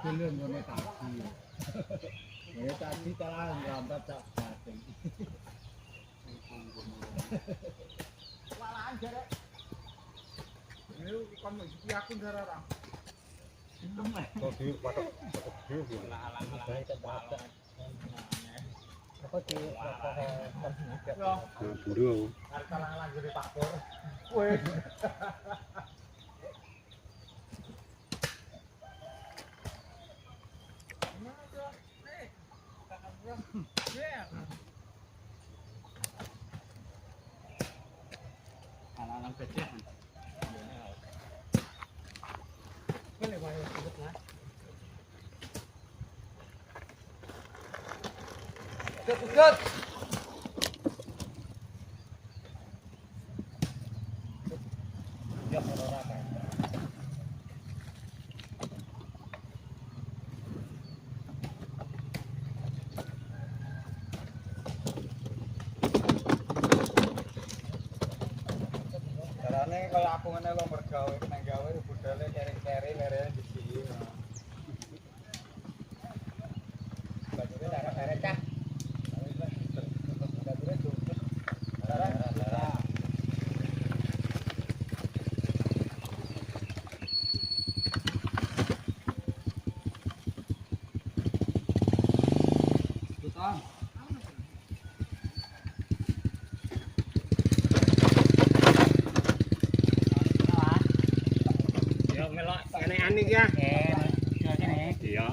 Belum ngene tadi. Ya tadi telah lambat tak dateng. Walaan jarek. Ini kon iki aku ndarah. Tadi patok gede. Apa ki buru. Arep lanjut Pak Pur. Weh. Anak-anak kecil. Boleh bayar sedikit lah. Cut. Ya, ora kae. Carane kaya aku ngene lho mergawe nang gawe budale keri-keri lerene di sini. Bajune darah-darah cah. Ngene iki ya. Iya.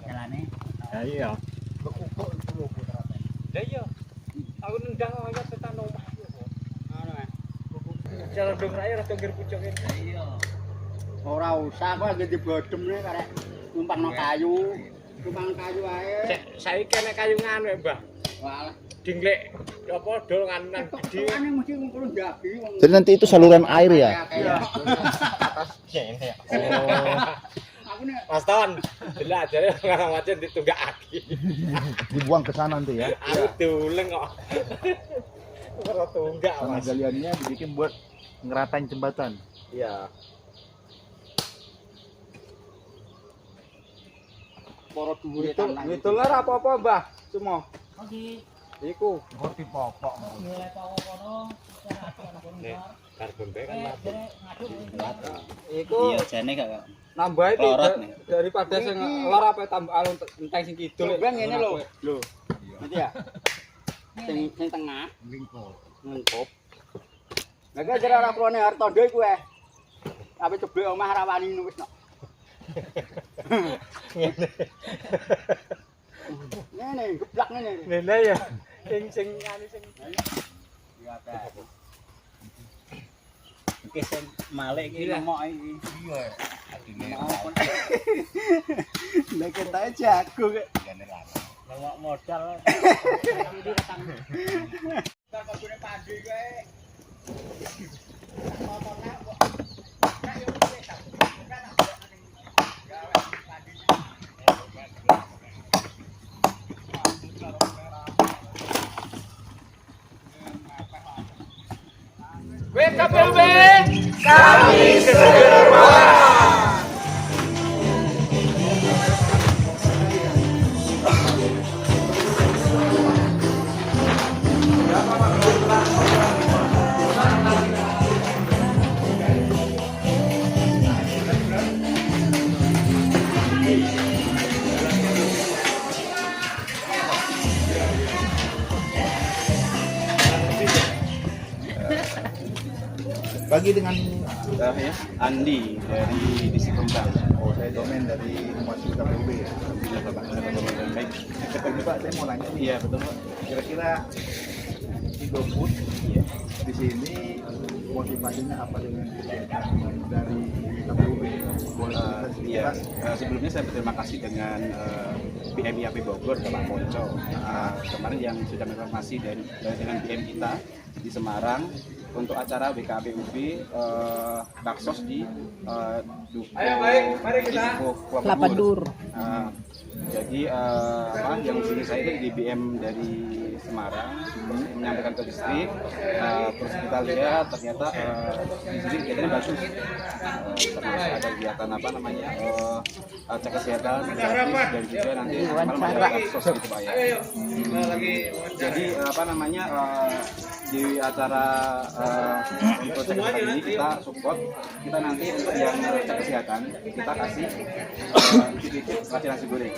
Jalane. Ya iya. Bekukuk itu lho putrane. Lah iya. Aku nendang kaya tetan omah iki kok. Ngono ae. Cara dong raya rada ngger pucuke. Iya. Ora usah kok lagi dibodemne karek numpangno kayu. Numpang kayu ae. Saiki nek kayu nganu Mbah. Walah. Dinglek apa dolangan nang gede. Kan mesti ngumpul ndabi wong. Jadi nanti itu saluran air ya? Iya. Atas jene. Oh. Aku nek Mas Ton, delok ajare ngarang macet ditunggak aki. Dibuang ke sana nanti ya? Aku doleng kok. Ora tunggak Karena Mas. galiannya dibikin buat ngeratain jembatan. Iya. para dhuwure tanah. Itu lho apa-apa, Mbah. Semua. Oke. Iku Ngerti popok. Nilai pokok kono karbon kan ngaduk. iku Iya, jane gak. nambah itu Lorot nih. daripada sing lor apa tambah alun enteng sing kidul. Coba ngene lho. Lho. Ngerti ya? Sing tengah Lingkop. ngengkop. Lah kok jare ora krone Hartondo iku Tapi coba omah ra wani wis no. Ngene geblak ngene. Ngene ya. Sing anu sing Ya ta. Oke, sing malik iki nemok iki. Iya. Adine. Lah ketae jago kek. Jane lama. nemok modal. Iki ketang. Tak kagune pandi kowe. Motornya kok. Nek yo wis tak. Gawe pandi. WKPUB kami segera Bagi dengan Ya, Andi dari Disi Kembang. oh saya domain dari Humas KPUB ya. Alhamdulillah Bapak, saya teman baik. Tapi Pak saya mau nanya nih. Iya, betul Pak. Kira-kira GoFood Iya. di sini motivasinya apa dengan kegiatan dari KPUB? Boleh cerita sedikit, Iya, Pak? sebelumnya saya berterima kasih dengan BMIAP Bogor, Bapak Ponco. Kemarin yang sudah menginformasi dengan BM kita di Semarang untuk acara BKPUB baksos di Ayo baik, mari kita Lapadur. Jadi yang sini saya itu di BM dari Semarang menyampaikan ke distrik, terus kita lihat ternyata di sini kegiatannya bagus, termasuk ada kegiatan cek kesehatan gratis dan juga nanti malam ada sosial gitu Pak ya. Jadi di acara untuk cek kesehatan ini kita support, kita nanti untuk yang cek kesehatan kita kasih racik nasi goreng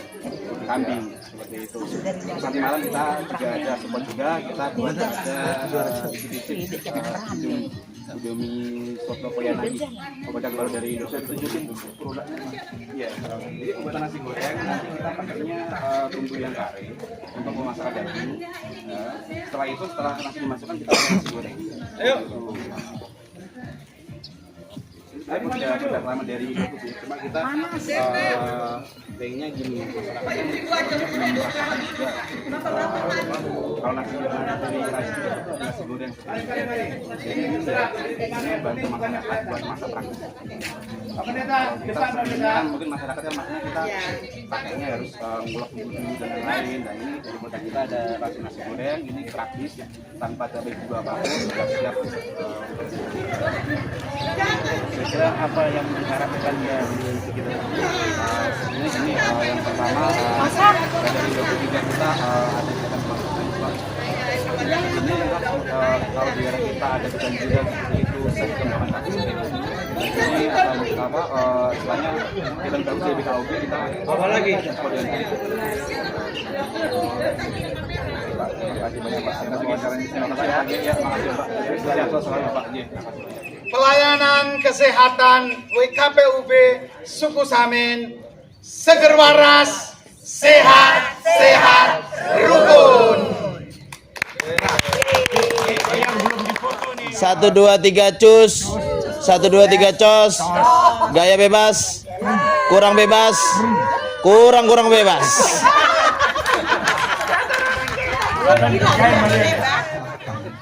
kambing seperti itu. Terus nanti malam kita juga ada support juga, kita buat ada Indomie soto koyanagi, produk baru dari Indonesia. Iya, jadi pembuatan nasi goreng nanti kita pakainya bumbu yang kare untuk memasak daging. Setelah itu, setelah nasi dimasukkan kita pakai nasi goreng. Ayo. Saya sudah lama dari YouTube ya, cuma kita pengennya gini, masyarakatnya belum merasakan juga kalau nasi goreng dari nasi goreng seperti itu. Jadi ini bantu masyarakat buat masak praktis. Kita sebenarnya mungkin masyarakatnya makanya kita pakainya harus ngulek bumbu dulu dan lain-lain. Dan ini dari produk kita ada nasi goreng, ini praktis tanpa cabai juga apapun, sudah siap. Kira apa yang diharapkan dari kita? Ini yang pertama dari 23 kita ada kegiatan pemasukan. Ini kalau di daerah kita ada kebanjiran seperti itu, sistem transaksi ini akan istilahnya kita bagus dari BKOB kita apa lagi? Terima kasih banyak Pak. Terima kasih Pak. Pelayanan kesehatan WKPUB Suku Samin seger waras, sehat, rukun. 1, 2, 3 cus. 1, 2, 3 cos. Gaya bebas. Kurang bebas. Kurang bebas.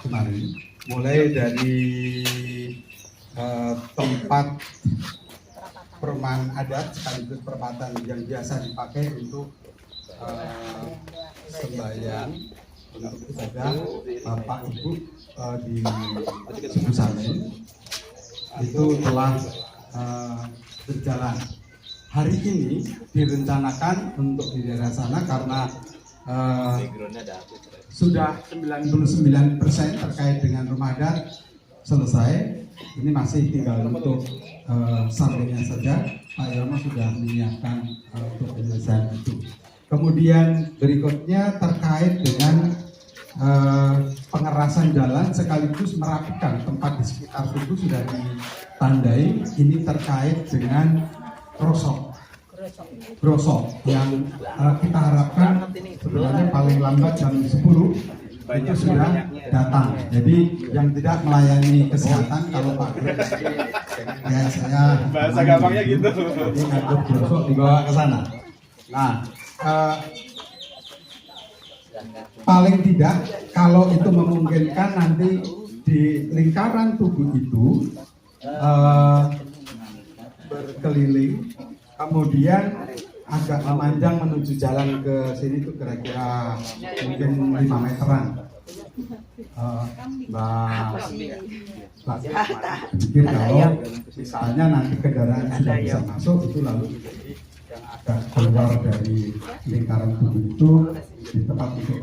Kemarin mulai dari tempat perumahan adat sekaligus perempatan yang biasa dipakai untuk sembahyang untuk ibadah Bapak Ibu di Suku Samin itu telah berjalan. Hari ini direncanakan untuk di daerah sana karena sudah 99% terkait dengan rumah adat selesai. Ini masih tinggal untuk sampingnya saja. Pak Yono sudah menyiapkan untuk penyelesaian itu. Kemudian berikutnya terkait dengan pengerasan jalan sekaligus merapikan tempat di sekitar tubuh sudah ditandai. Ini terkait dengan grosok yang kita harapkan sebenarnya paling lambat jam 10 itu sudah datang. Jadi yang tidak melayani kesehatan kalau Pak Guru ya saya bahasa gampangnya gitu. Jadi ngangkut grosok dibawa ke sana. Nah, paling tidak kalau itu memungkinkan nanti di lingkaran tubuh itu berkeliling, kemudian agak memanjang menuju jalan ke sini itu kira-kira mungkin 5 meteran. Pikir kalau misalnya nanti kendaraan sudah bisa masuk itu lalu yang agak keluar dari lingkaran tubuh itu di tempat itu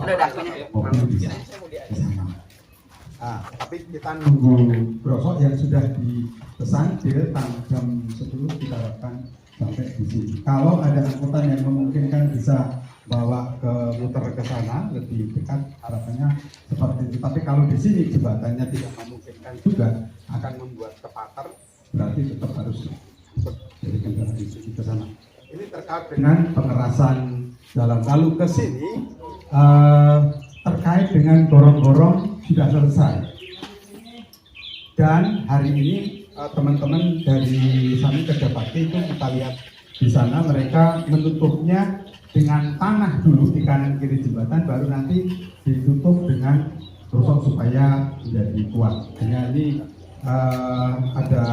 mobil bisa di sana. Nah, tapi kita nunggu grosok yang sudah dipesan jam 10 kita harapkan sampai di sini. Kalau ada angkutan yang memungkinkan bisa bawa ke muter ke sana lebih dekat, harapannya seperti itu. Tapi kalau di sini jembatannya tidak memungkinkan juga akan membuat kepater, berarti tetap harus dari kendaraan itu ke sana. Ini terkait dengan pengerasan jalan. Lalu ke sini terkait dengan gorong-gorong sudah selesai. Dan hari ini teman-teman dari Samin Kerja Bakti itu kita lihat di sana mereka menutupnya dengan tanah dulu di kanan kiri jembatan, baru nanti ditutup dengan grosok supaya menjadi kuat. Hanya ini ada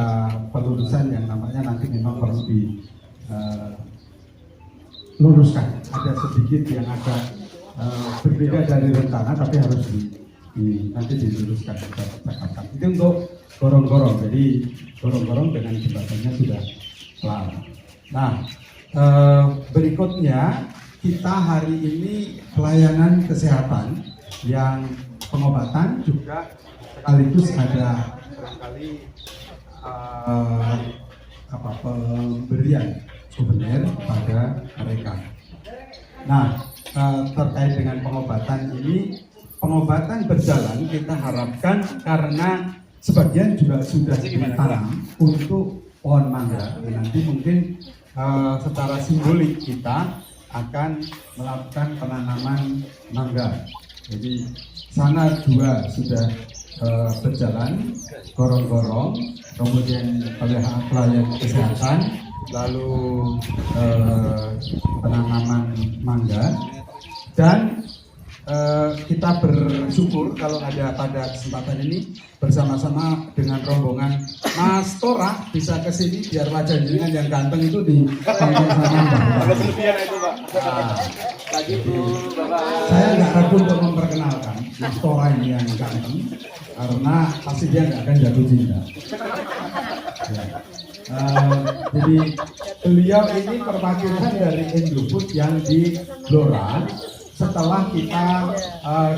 pelurusan yang namanya nanti memang perlu ditutup diluruskan. Ada sedikit yang agak berbeda dari rencana, tapi harus nanti diluruskan, kita cakapkan. Itu untuk gorong-gorong. Jadi gorong-gorong dengan jembatannya sudah kelar. Nah, berikutnya kita hari ini pelayanan kesehatan yang pengobatan juga sekaligus ada barangkali pemberian souvenir pada mereka. Nah, terkait dengan pengobatan ini, pengobatan berjalan kita harapkan karena sebagian juga sudah ditanam untuk pohon mangga. Nanti mungkin secara simbolik kita akan melakukan penanaman mangga. Jadi sana 2 sudah berjalan gorong-gorong, kemudian pelayan kesehatan, lalu penanaman mangga, dan kita bersyukur kalau ada pada kesempatan ini bersama-sama dengan rombongan Mas Tora bisa ke sini biar wajah jenengan yang ganteng itu di samping sana. Ada kelebihan itu, Pak. Lagi Saya nggak ragu untuk memperkenalkan Mas Tora ini yang ganteng karena pasti dia nggak akan jatuh cinta. Ya. Jadi beliau ini perwakilan dari Indofood yang di Blora. Setelah kita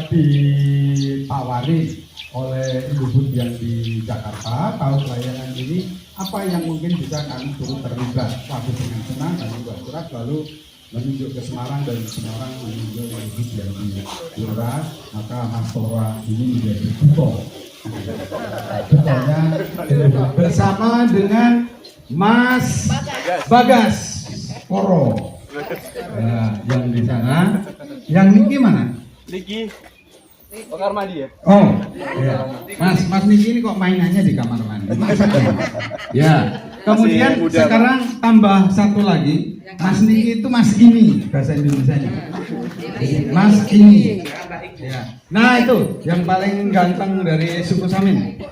ditawari oleh Indofood yang di Jakarta, tahu pelayanan ini apa yang mungkin bisa kami turut terlibat. Waktu dengan senang kami buat surat lalu menunjuk ke Semarang dan Semarang menunjuk Indofood yang di Blora, maka Mas Tora ini menjadi duto. Dutonya bersama dengan Mas Bagas Koro. Nah, yang di sana, yang Niki mana? Niki kamar mandi ya? Oh, ya. Mas Niki ini kok mainannya di kamar mandi? Ya. Kemudian sekarang tambah satu lagi, Mas Niki itu Mas ini bahasa Indonesianya. Mas ini. Ya. Nah itu yang paling ganteng dari suku Samin.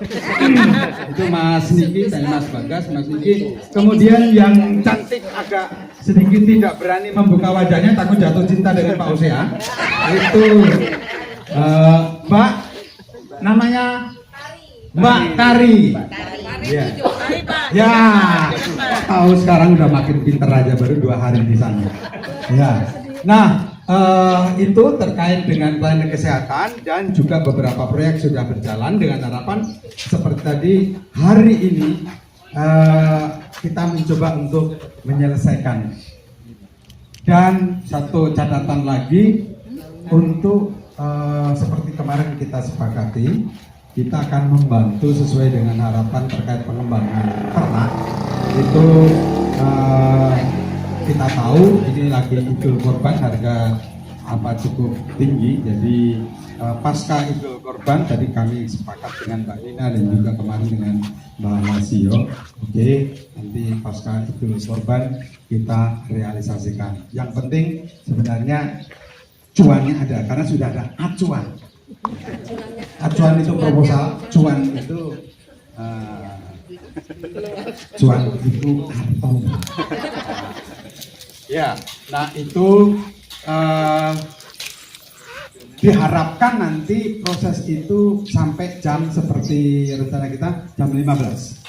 Itu Mas Niki dan Mas Bagas, Mas Niki. Kemudian yang cantik agak sedikit tidak berani membuka wajahnya takut jatuh cinta dengan Pak Osea. Itu Mbak namanya Mbak Kari. Ya. Ya. Tahu sekarang udah makin pinter aja baru 2 hari di sana. Ya. Nah, itu terkait dengan pelayanan kesehatan dan juga beberapa proyek sudah berjalan dengan harapan seperti tadi hari ini kita mencoba untuk menyelesaikan. Dan satu catatan lagi untuk seperti kemarin kita sepakati, kita akan membantu sesuai dengan harapan terkait pengembangan ternak. Itu kita tahu ini lagi Idul Kurban, harga cukup tinggi, jadi pasca Idul Kurban tadi kami sepakat dengan Mbak Nina dan juga kemarin dengan Mbak Nasio. Oke, nanti pasca Idul Kurban kita realisasikan. Yang penting sebenarnya cuannya ada karena sudah ada acuan. Acuan itu proposal, cuan itu harta. Ya, nah itu diharapkan nanti proses itu sampai jam seperti rencana kita jam 15.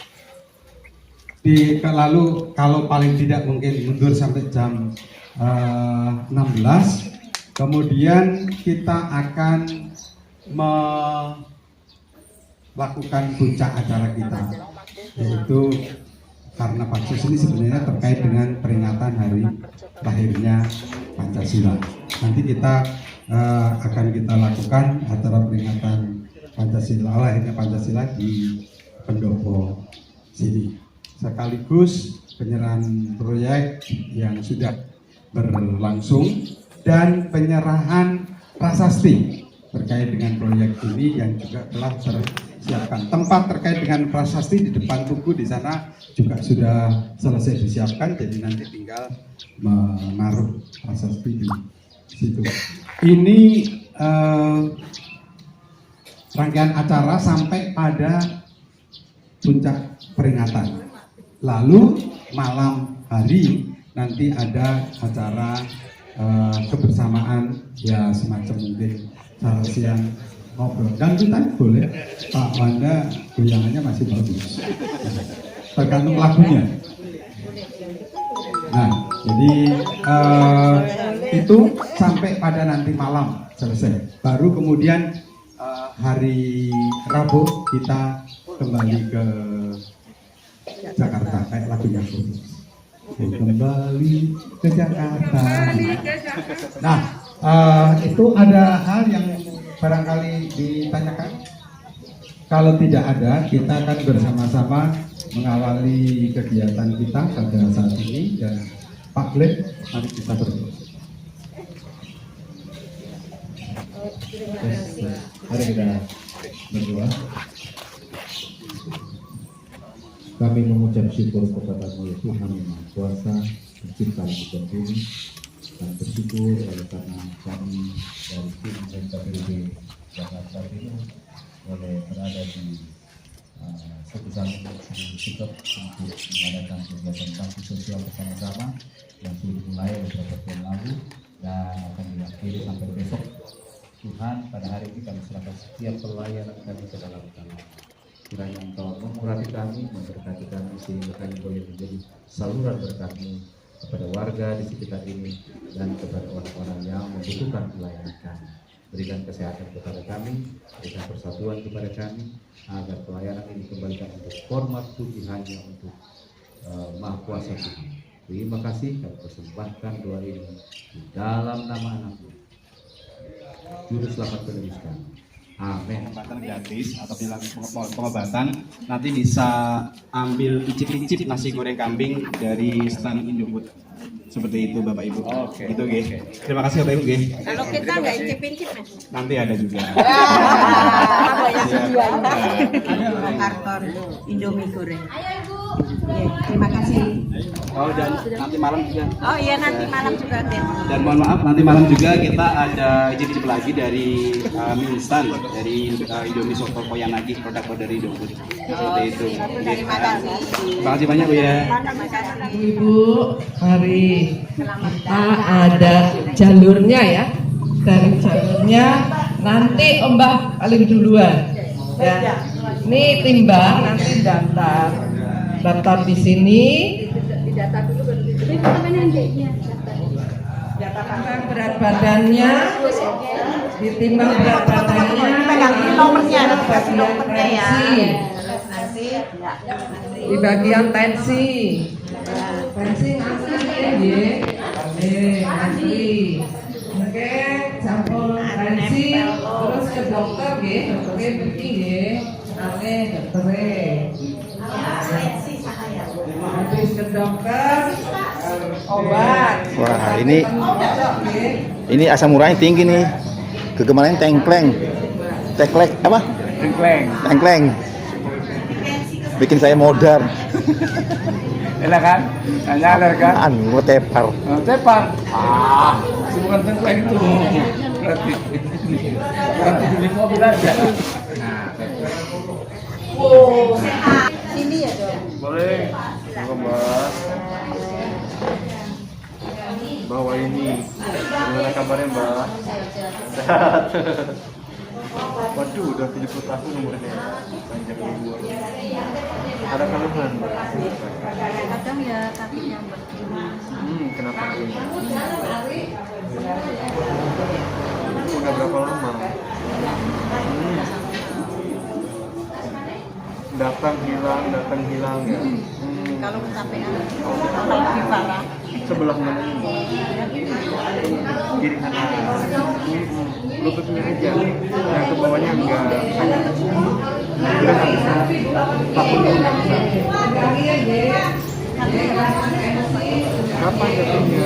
Lalu kalau paling tidak mungkin mundur sampai jam 16. Kemudian kita akan melakukan puncak acara kita, yaitu karena Pansus ini sebenarnya terkait dengan peringatan hari lahirnya Pancasila. Nanti kita akan kita lakukan acara peringatan Pancasila, lahirnya Pancasila di Pendopo sini. Sekaligus penyerahan proyek yang sudah berlangsung dan penyerahan prasasti terkait dengan proyek ini yang juga telah tersiapkan. Tempat terkait dengan prasasti di depan tugu di sana juga sudah selesai disiapkan, jadi nanti tinggal menaruh prasasti di situ. Ini rangkaian acara sampai pada puncak peringatan. Lalu malam hari nanti ada acara kebersamaan ya semacam mungkin salah siang ngobrol. Dan kita boleh Pak Wanda goyangannya masih bagus, tergantung lagunya. Nah, jadi itu sampai pada nanti malam selesai. Baru kemudian hari Rabu kita kembali ke Jakarta kayak lagunya kembali ke Jakarta. Nah, itu ada hal yang barangkali ditanyakan. Kalau tidak ada, kita akan bersama-sama mengawali kegiatan kita pada saat ini. Dan Pak Glenn, mari kita berdoa. Mari kita berdoa. Kami mengucap syukur kepada-Mu ya Tuhan yang Maha Kuasa, pencipta langit dan bumi, dan bersyukur oleh karena kami dari tim KPUB Jakarta Timur boleh berada di sebesar sikap untuk mengadakan kegiatan bakti sosial bersama-sama yang sudah dimulai beberapa tahun lalu dan akan diakhiri sampai besok. Tuhan, pada hari ini kami serahkan setiap pelayanan kami ke dalam tangan. Kiranya Engkau mengurapi kami, memberkati kami sehingga kami boleh menjadi saluran berkat-Mu kepada warga di sekitar ini dan kepada orang-orang yang membutuhkan pelayanan kami. Berikan kesehatan kepada kami, berikan persatuan kepada kami, agar pelayanan ini dikembalikan untuk hormat puji hanya untuk Maha Kuasa Tuhan. Terima kasih, kami persembahkan doa ini di dalam nama Anak-Mu, Juru Selamat penerus kami. Amin. Pengobatan gratis atau bilang pengobatan, nanti bisa ambil icip-icip nasi goreng kambing dari stand Indofood. Seperti itu Bapak Ibu. Oke. Itu G. Terima kasih Bapak Ibu G. Kalau kita nggak icip-icip Mas. Nanti ada juga. Apa yang sediain? Karton Indomie goreng. Iya, terima kasih. Oh, dan nanti malam juga. Oh iya, nanti malam juga ada. Dan mohon maaf, nanti malam juga kita ada icip-icip lagi dari mie instan dari Indomie Soto Koyanagi, produk dari Indofood. Seperti itu. Terima kasih. Terima kasih banyak Bu ya. Terima kasih. Ibu, mari kita ada jalurnya ya. Dari jalurnya nanti Mbah paling duluan. Ya. Ini timbang nanti daftar di sini. Daftar berat badannya, ditimbang berat badannya. Pegang nomornya, kasih nomornya ya. Di bagian tensi. Tensi nanti nanti. Oke, sampel tensi terus ke dokter nggih, dokter pergi nggih. Oke, dokter. Habis ke dokter obat. Wah, ini asam uratnya tinggi nih. Kegemarannya tengkleng. Teklek apa? Tengkleng. Bikin saya modar. Enak kan? Nyadar kan? Anu tepar. Tepar. Bukan tengkleng itu. Berarti di mobil aja. Sini ya dong. Boleh. Mbak. Bawa ini. Gimana kabarnya Mbak? Sehat. Waduh, udah 70 tahun umurnya. Panjang umur. Ada keluhan Mbak? Kadang ya kakinya Kenapa ini? Udah berapa lama? Datang hilang ya. kalau kecapean lebih parah. Sebelah mana ini? Kiri kanan. Lututnya aja. Yang ke bawahnya enggak. Udah nggak bisa. Takut nggak bisa. Kapan jatuhnya?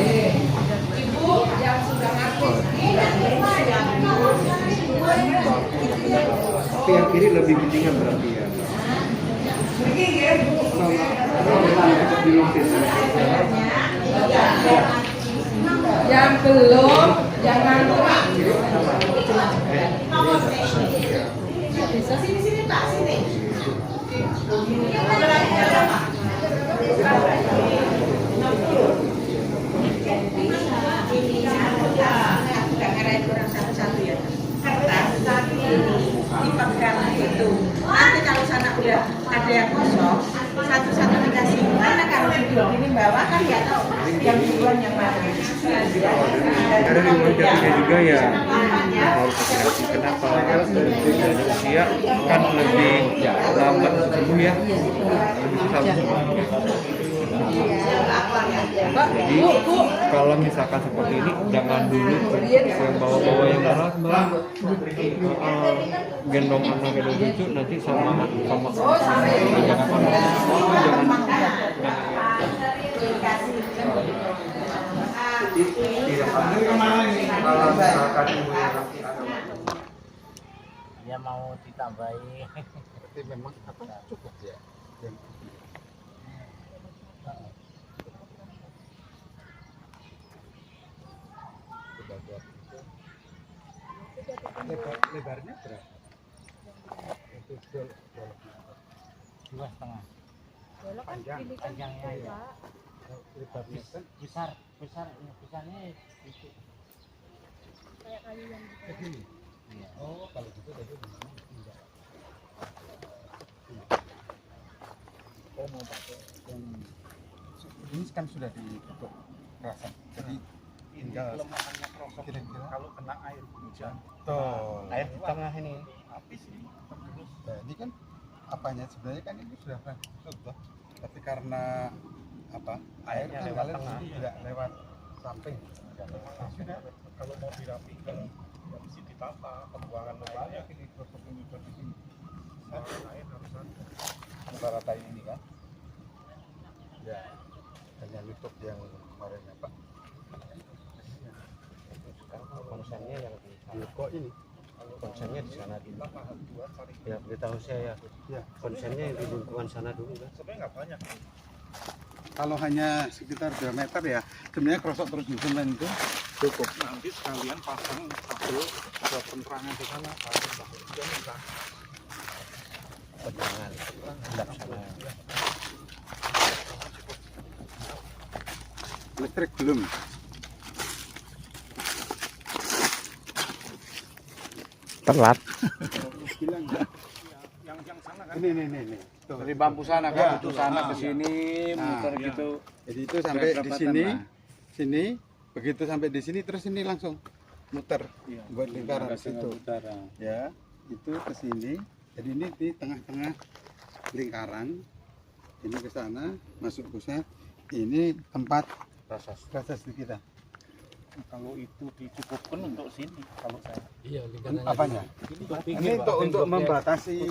Tapi yang kiri lebih pentingan berarti ya. Yang belum jangan Sini Pak, sini. ada yang kosong, satu-satu dikasih. Karena kalau ini bawah kan nggak tahu yang duluan yang mana. Ada di umur jatuhnya juga ya harus hati-hati. Kenapa? Dari usia kan lebih lambat sembuh ya, lebih susah sembuh. Jadi kalau misalkan seperti ini jangan dulu yang bawa-bawa yang berat mbak, gendong anak gendong cucu nanti sama Dia mau ditambahi. Berarti memang apa cukup ya? Lebarnya berapa? Itu 2,5. Panjangnya ya. lebarnya kan Besarnya itu. Kayak kayu yang segini. Oh, kalau gitu tadi enggak. Oh, mau pakai yang ini kan sudah ditutup rasa. Jadi tinggal Kelemahannya kerosok kira-kira kalau kena air hujan. betul. Air di tengah ini. Habis ini. Terus Nah, ini kan apanya sebenarnya kan ini sudah tutup, tapi karena apa Airnya kan lewat ngalir tengah. tidak lewat samping. sudah kalau mau dirapikan ya mesti ditata pembuangan banyak ini kerosok ini di sini. Air harus ada. Rata ini kan ya hanya nutup yang kemarin apa Konsennya yang di sana. kok ini Konsennya di sana dulu. Tahap 2 cari. Ya, beritahu saya ya. ya. Konsennya yang di lingkungan sana dulu kan. Sebenarnya nggak banyak. Kalau hanya sekitar 2 meter ya sebenarnya kerosok terus disemen itu cukup. Nanti sekalian pasang kabel buat penerangan di sana. Penerangan sebelah sana. Listrik belum. Telat. Bilang Yang sana kan. ini. Tuh. Dari bambu sana Ya. kan, itu sana ke sini, Nah, muter ya. gitu. Jadi itu sampai di sini, begitu sampai di sini terus ini langsung muter buat lingkaran situ. Ya, itu ke sini. Jadi ini di tengah-tengah lingkaran. Ini ke sana, masuk pusat. Ini tempat proses kita. Kalau itu dicukupkan untuk sini kalau saya. Apanya? Ini untuk membatasi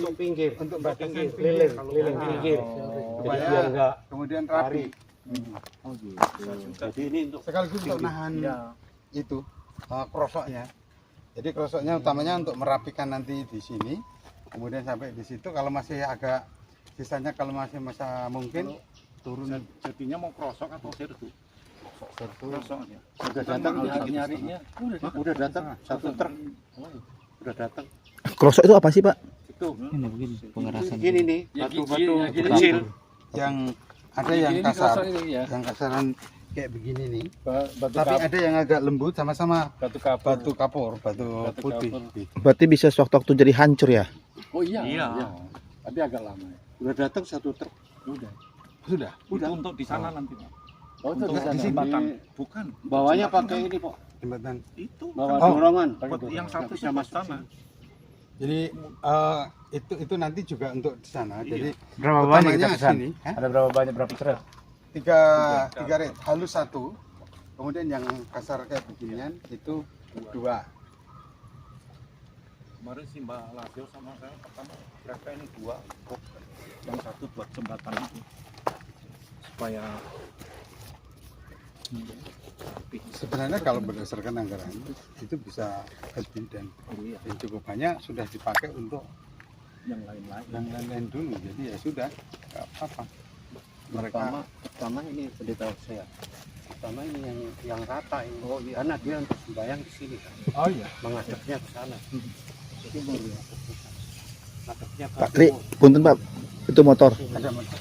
untuk membatasi Liling Ah. pinggir. supaya biar enggak kemudian rapi. Jadi ini untuk Sekaligus untuk nahan itu kerosoknya. Jadi kerosoknya utamanya untuk merapikan nanti di sini, kemudian sampai di situ. Kalau masih agak sisanya kalau masih masa mungkin turun. Jadinya mau kerosok atau serdu? Kerosoknya. sudah datang nyarinya. Udah datang satu truk. Udah datang. Krosok itu apa sih, Pak? Itu Ini begini pengerasan. gini nih, batu-batu kecil. Yang ada yang kasar, yang kasaran kayak begini nih. Tapi ada yang agak lembut sama-sama Batu kapur. batu kapur, batu putih. Berarti bisa sewaktu-waktu jadi hancur ya? Oh iya. Iya. Tapi agak lama. Udah datang satu truk. Sudah. Itu untuk di sana nanti. Pak. Oh, itu Untuk di di sini. jembatan. Bukan. Bawahnya pakai ini, Pak. Jembatan. Itu Bawa Oh. dorongan. buat yang satu bisa buat masuk sana. Jadi itu nanti juga untuk di sana. Jadi Berapa utamanya sini. Ada berapa banyak berapa truk? tiga red halus satu, kemudian yang kasar kayak beginian itu 2. Kemarin si Mbak Lasio sama saya pertama mereka ini 2 kok yang satu buat jembatan itu supaya Sebenarnya kalau berdasarkan anggaran itu bisa lebih dan cukup banyak sudah dipakai untuk yang lain-lain. yang lain-lain dulu. Jadi ya sudah, nggak apa-apa. Mereka Pertama ini beritahu saya. Pertama ini yang rata ini. Oh iya. Karena dia untuk sembahyang di sini kan. oh iya. Menghadapnya ke sana. Itu baru ya. Menghadapnya ke Pak Kri, punten Pak. Itu motor. Ada motor.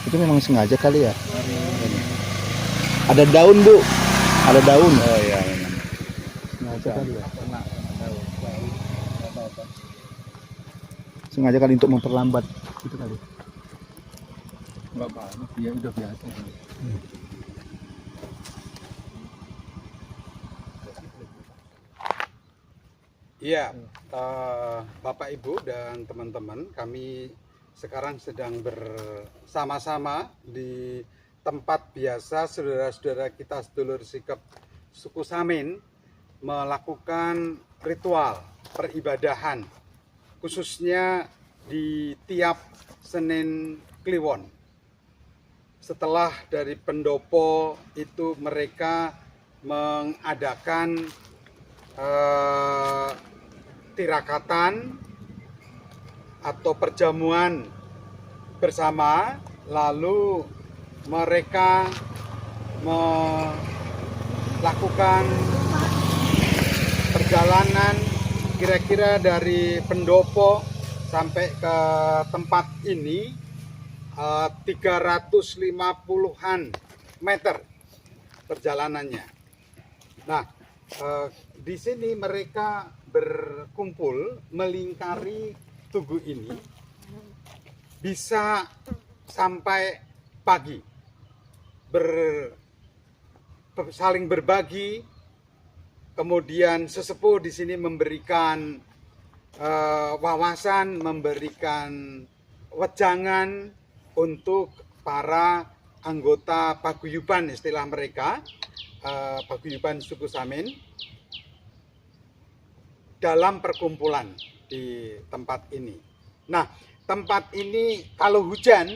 Itu memang sengaja kali ya. Ada daun, Bu. Ada daun. Oh iya. Sengaja kali untuk memperlambat itu kali. Enggak apa-apa, ya udah biasa. Iya, Bapak Ibu dan teman-teman, kami sekarang sedang bersama-sama di tempat biasa saudara-saudara kita sedulur sikap suku Samin melakukan ritual peribadahan, khususnya di tiap Senin Kliwon. Setelah dari pendopo itu mereka mengadakan tirakatan atau perjamuan bersama, lalu mereka melakukan perjalanan kira-kira dari pendopo sampai ke tempat ini 350-an meter perjalanannya. Nah, di sini mereka berkumpul melingkari tugu ini bisa sampai pagi, saling berbagi. Kemudian sesepuh di sini memberikan wawasan, memberikan wejangan untuk para anggota paguyuban, istilah mereka, paguyuban suku Samin, dalam perkumpulan di tempat ini. Nah, tempat ini kalau hujan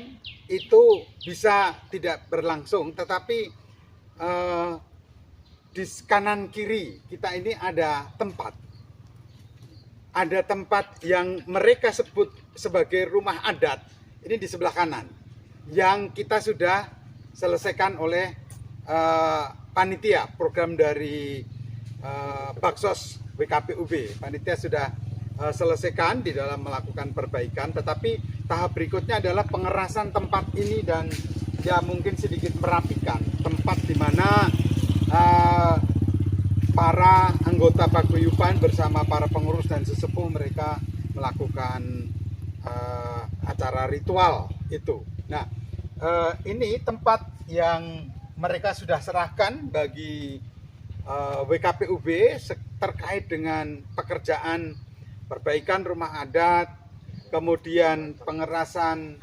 itu bisa tidak berlangsung, tetapi di kanan kiri kita ini ada tempat yang mereka sebut sebagai rumah adat. Ini di sebelah kanan, yang kita sudah selesaikan oleh panitia program dari Baksos WKPUB. Panitia sudah selesaikan di dalam melakukan perbaikan, tetapi tahap berikutnya adalah pengerasan tempat ini dan ya mungkin sedikit merapikan tempat di mana para anggota paguyuban bersama para pengurus dan sesepuh mereka melakukan acara ritual itu. Nah, ini tempat yang mereka sudah serahkan bagi WKPUB terkait dengan pekerjaan perbaikan rumah adat, kemudian pengerasan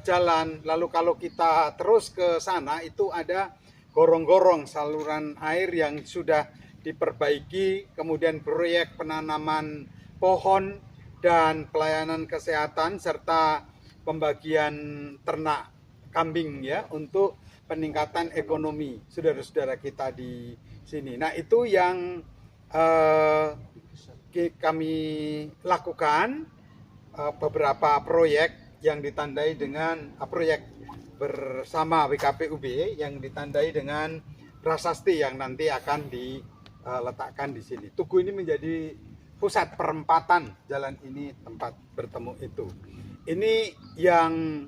jalan. Lalu kalau kita terus ke sana itu ada gorong-gorong saluran air yang sudah diperbaiki, kemudian proyek penanaman pohon dan pelayanan kesehatan serta pembagian ternak kambing ya untuk peningkatan ekonomi saudara-saudara kita di sini. Nah, itu yang kami lakukan, beberapa proyek yang ditandai dengan proyek bersama WKPUB yang ditandai dengan prasasti yang nanti akan diletakkan di sini. Tugu ini menjadi pusat perempatan jalan ini, tempat bertemu itu. Ini yang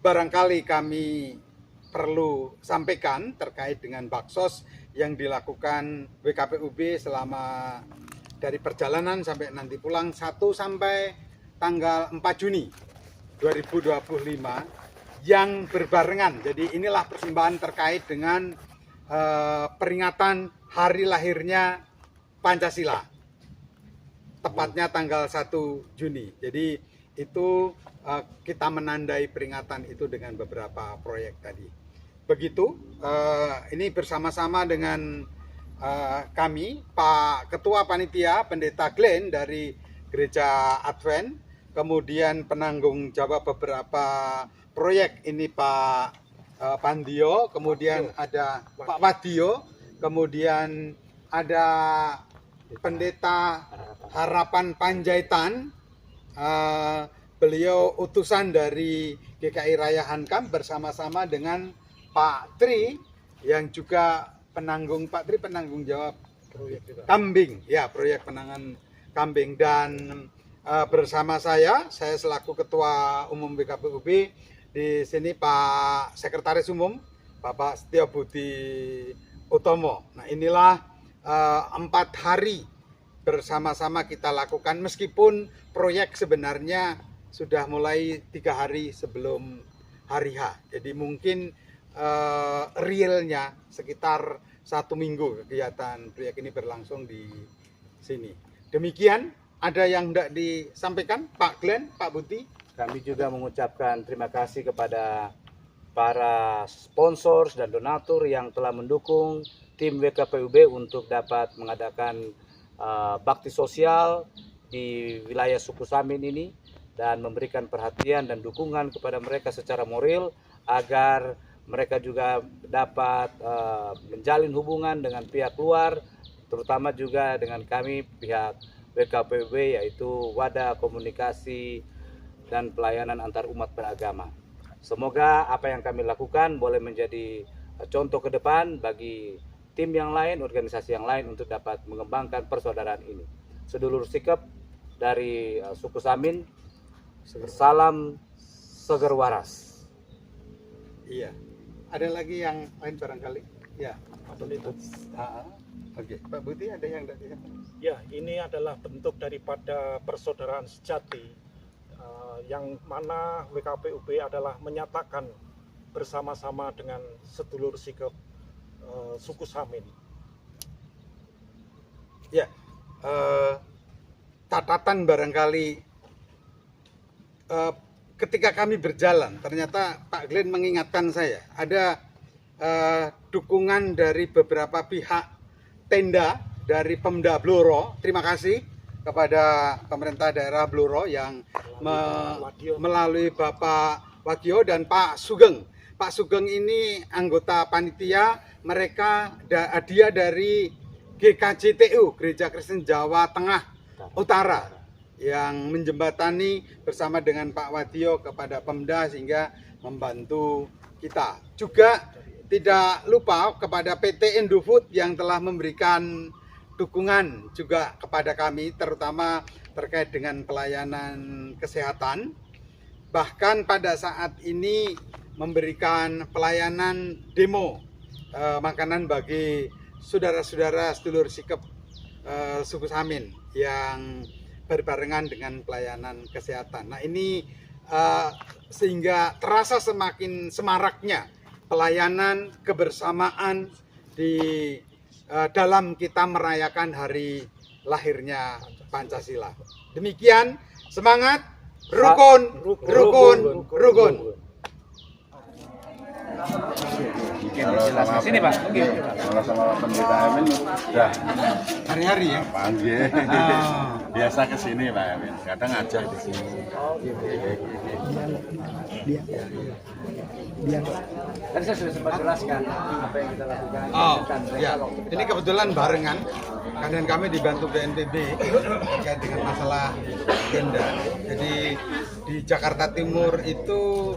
barangkali kami perlu sampaikan terkait dengan baksos yang dilakukan WKPUB selama dari perjalanan sampai nanti pulang 1 sampai tanggal 4 Juni 2025 yang berbarengan. Jadi inilah persembahan terkait dengan peringatan hari lahirnya Pancasila, tepatnya tanggal 1 Juni. Jadi itu kita menandai peringatan itu dengan beberapa proyek tadi. Begitu, ini bersama-sama dengan kami, Pak Ketua Panitia Pendeta Glenn dari Gereja Advent, kemudian penanggung jawab beberapa proyek ini Pak Pandio, kemudian ada Pak Wadio, kemudian ada Pendeta Harapan Panjaitan, beliau utusan dari GKI Raya Hankam bersama-sama dengan Pak Tri yang juga penanggung jawab kambing, ya proyek penanganan kambing, dan bersama saya selaku Ketua Umum WKPUB di sini Pak Sekretaris Umum Bapak Setia Budi Utomo. Nah inilah 4 hari bersama-sama kita lakukan, meskipun proyek sebenarnya sudah mulai 3 hari sebelum hari H. Jadi mungkin realnya sekitar 1 minggu kegiatan proyek ini berlangsung di sini. Demikian, ada yang hendak disampaikan Pak Glenn, Pak Buti? Kami juga mengucapkan terima kasih kepada para sponsor dan donatur yang telah mendukung tim WKPUB untuk dapat mengadakan bakti sosial di wilayah suku Samin ini dan memberikan perhatian dan dukungan kepada mereka secara moral agar mereka juga dapat menjalin hubungan dengan pihak luar, terutama juga dengan kami pihak WKPUB, yaitu Wadah Komunikasi dan Pelayanan Antar Umat Beragama. Semoga apa yang kami lakukan boleh menjadi contoh ke depan bagi tim yang lain, organisasi yang lain untuk dapat mengembangkan persaudaraan ini. Sedulur sikap dari suku Samin, salam seger waras. Iya. Ada lagi yang lain barangkali? Ya. Oke. Pak Buti ada yang tidak disampaikan? Ya, ini adalah bentuk daripada persaudaraan sejati yang mana WKPUB adalah menyatakan bersama-sama dengan sedulur sikap suku Samin. Ya, catatan barangkali ketika kami berjalan, ternyata Pak Glenn mengingatkan saya, ada dukungan dari beberapa pihak tenda dari Pemda Blora. Terima kasih kepada pemerintah daerah Blora yang melalui Bapak Wagio dan Pak Sugeng. Pak Sugeng ini anggota panitia, mereka dia dari GKJTU, Gereja Kristen Jawa Tengah Utara, yang menjembatani bersama dengan Pak Wadio kepada Pemda sehingga membantu kita. Juga tidak lupa kepada PT Indofood yang telah memberikan dukungan juga kepada kami, terutama terkait dengan pelayanan kesehatan. Bahkan pada saat ini memberikan pelayanan demo makanan bagi saudara-saudara sedulur sikap suku Samin yang berbarengan dengan pelayanan kesehatan. Nah ini sehingga terasa semakin semaraknya pelayanan kebersamaan di dalam kita merayakan hari lahirnya Pancasila. Demikian, semangat, rukun, rukun, rukun. Sini Pak, mungkin. Kalau sama pendeta Amin udah Hari-hari ya? panggil. Biasa ke sini Pak Amin. Kadang ngajak di sini. Tadi saya sudah sempat jelaskan apa yang kita lakukan. Oh, ya. Ini kebetulan barengan. Kadang kami dibantu BNPB terkait dengan masalah tenda. Jadi di Jakarta Timur itu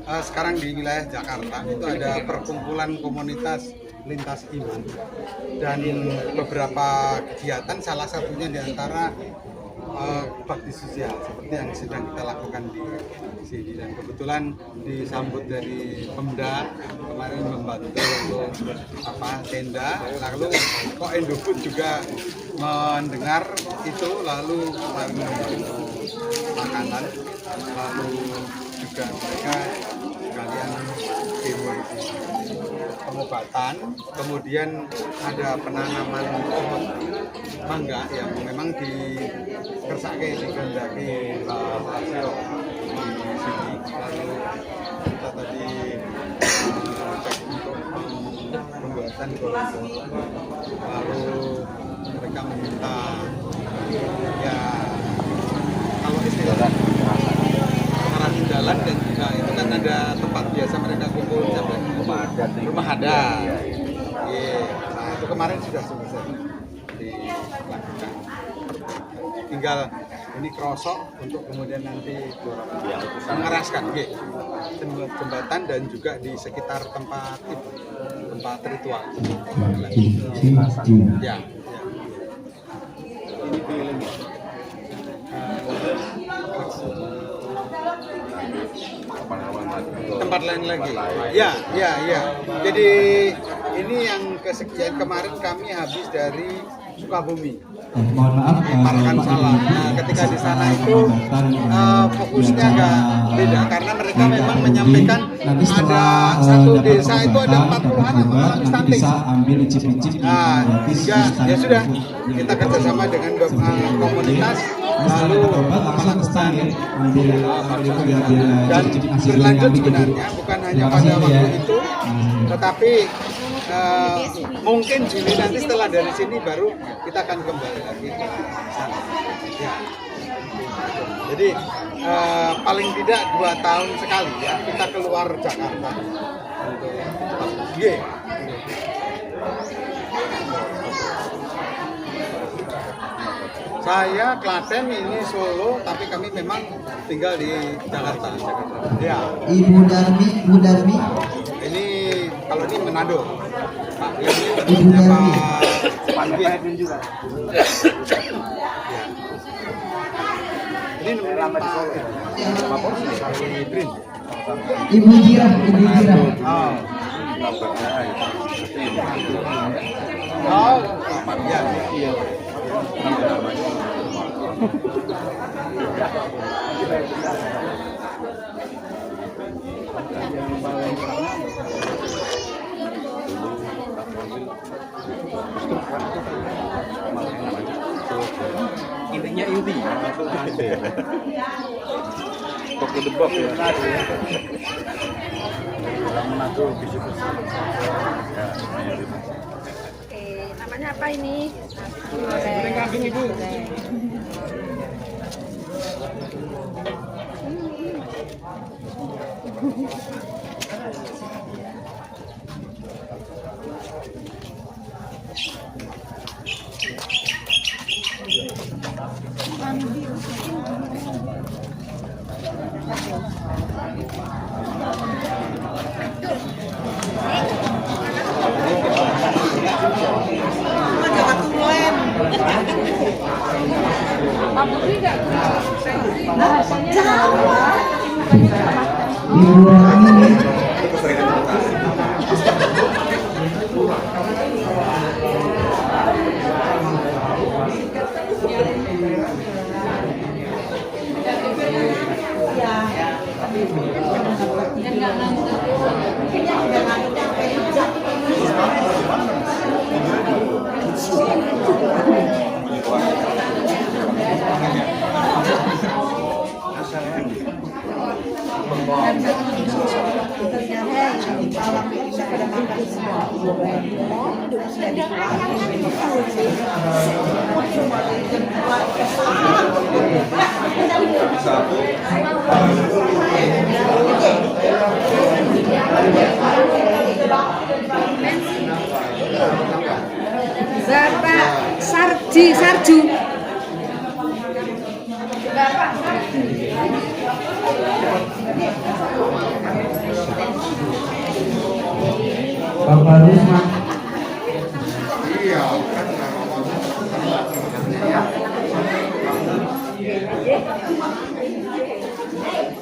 sekarang di wilayah Jakarta itu ada perkumpulan komunitas lintas iman dan beberapa kegiatan, salah satunya diantara bakti sosial seperti yang sedang kita lakukan di sini, dan kebetulan disambut dari Pemda kemarin membantu untuk tenda, lalu kok Indofood juga mendengar itu lalu membantu makanan, lalu juga mereka sekalian demo pengobatan, kemudian ada penanaman pohon mangga yang memang dikersake digandaki rasio di sini. Lalu kita tadi untuk pembuatan golong, lalu mereka meminta ya kalau istilah arah jalan, dan juga itu kan ada tempat biasa mereka kumpul rumah adat. Iya. Nah itu kemarin sudah selesai dilakukan. Tinggal ini krosok untuk kemudian nanti mengeraskan jembatan dan juga di sekitar tempat ritual. Ya. Ini keliling ya. Tempat lain lagi. Ya. Jadi ini yang kesekian. Kemarin kami habis dari Sukabumi. Mohon maaf, Parakan salah. Nah, ketika di sana itu fokusnya agak beda karena mereka memang menyampaikan ada satu desa itu ada 40-an yang mengalami stunting. Nah, ya sudah kita kerjasama dengan komunitas lalu melakukan dan berlanjut sebenarnya bukan hanya pada waktu itu, tetapi mungkin Juli nanti setelah dari sini baru kita akan kembali lagi ke sana. Ya. Jadi paling tidak 2 tahun sekali ya kita keluar Jakarta. Yeah. Saya Klaten, ini Solo, tapi kami memang tinggal di Jakarta. Ya. Ibu Darmi. Ini kalau ini Manado. Pak, Ibu Darmi. Pak juga. Ini lama di Solo. Ibu Jira. Oh, ya. Iya. Intinya inti. Toko debak ya. Manado bisa Namanya apa ini? Goreng kambing Ibu. Bapak Sarju. Bapak Rusman.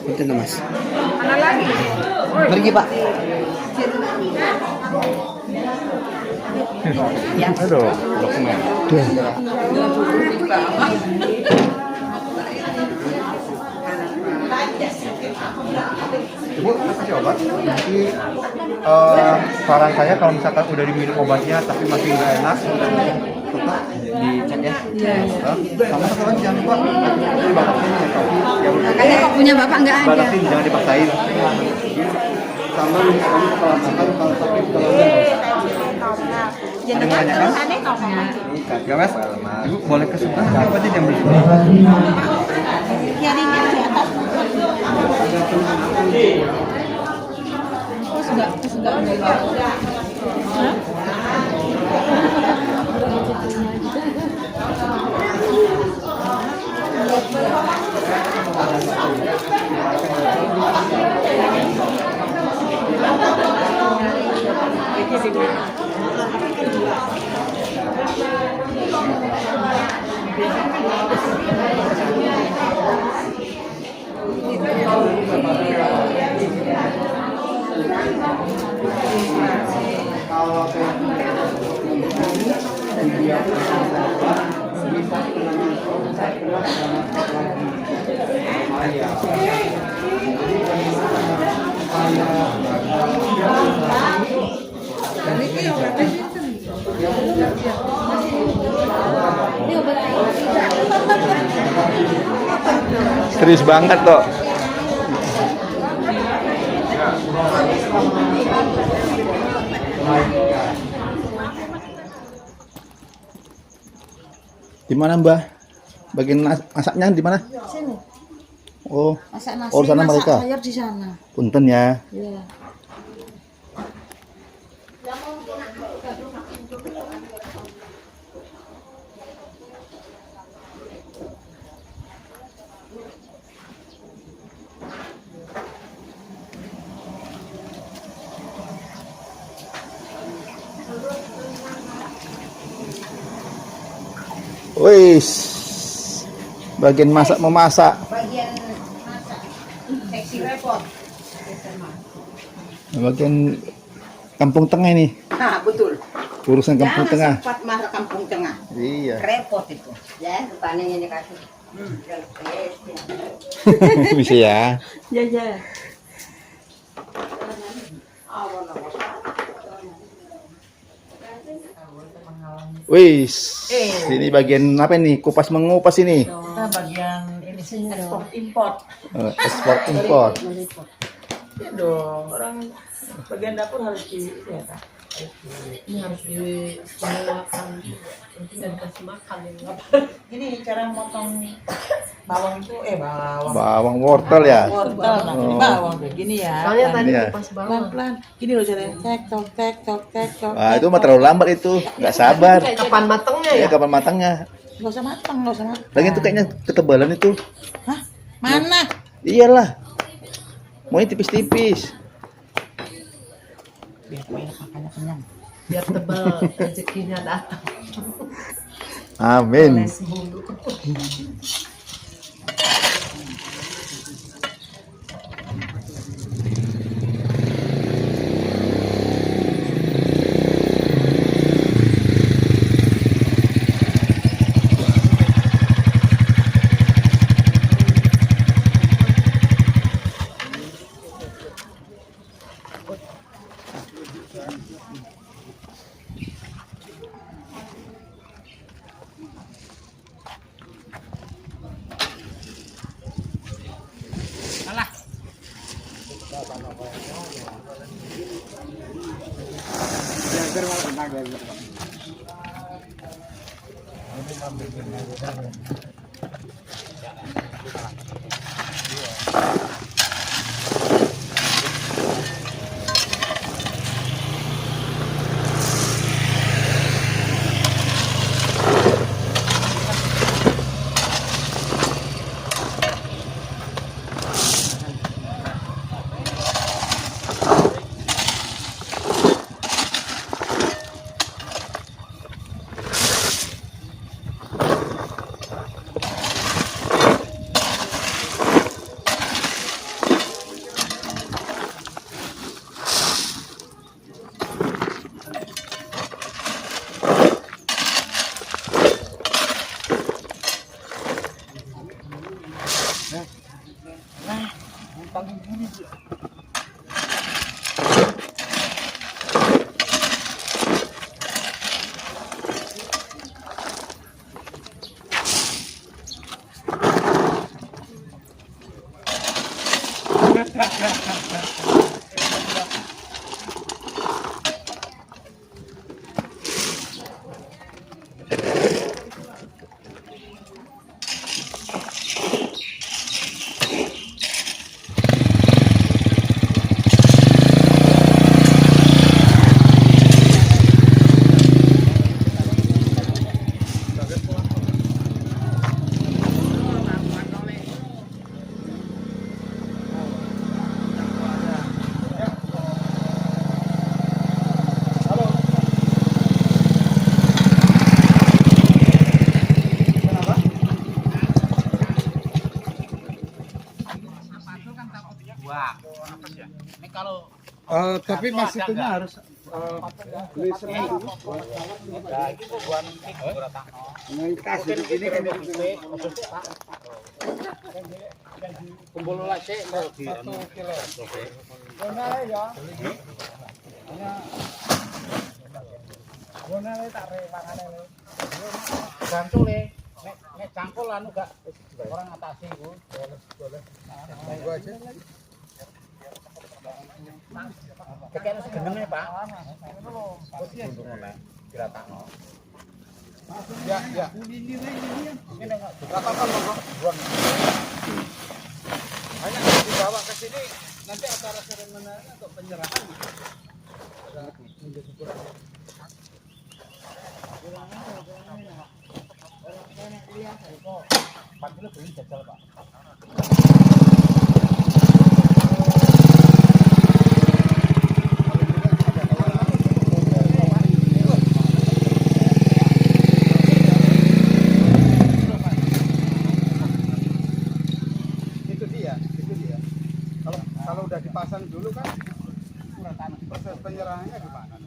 Itu Mas. Mana lagi? Pergi Pak. Aduh, dokumen. Ibu kasih obat. Nanti saran saya kalau misalkan udah diminum obatnya tapi masih nggak enak, tetap dicek ya. Sama satu lagi jangan lupa batasin ya kalau Makanya kok punya bapak nggak ada. batasin, jangan dipaksain. Sama kamu kepala makan kalau sakit kalau ada yang menanyakan? Ya Mas, Ibu boleh ke sebelah apa aja jam berapa? Jadinya di atas. Kalau Serius banget kok. Di mana Mbah? Bagian masaknya di mana? Sini. Oh. Masak nasi, Oh, sana masak mereka. sayur di sana. Punten ya. Iya. Wis. Bagian masak memasak. Bagian masak. Seksi repot. Bagian Kampung Tengah ini. Nah, betul. Urusan Kampung Tengah. Sempat masak Kampung Tengah. Iya. Repot itu. Ya, depannya ini kasih. Bisa ya. Ya, ya. Wis. Ini bagian apa nih? Kupas mengupas ini. Kita bagian ini ekspor import. Ekspor impor. Ya dong, orang bagian dapur harus di ya, Kak. Ini harus disimulakan, tidak dikasih makan ya. Gini cara motong bawang itu bawang. Bawang wortel ya. Wortel, nah, ini bawang tuh gini ya. Soalnya tadi Iya. kupas bawang. Pelan-pelan. Gini loh caranya. Tek tok tek tok tek tok. Wah, itu mah terlalu lambat itu. Nggak sabar. Kapan matangnya Ya, ya? kapan matangnya? Enggak usah matang, enggak usah matang. Lagi itu kayaknya ketebalan itu. Hah? Mana? Iyalah. Maunya tipis-tipis. Biar banyak makannya kenyang. Biar tebal rezekinya datang. Amin. Les bulu. Tapi mas itunya harus Ya, ya. Katakan monggo. Hanya dibawa ke sini nanti acara seremonialnya atau penyerahan. Itu dia. Kalau udah dipasang dulu kan proses penyerahannya gimana?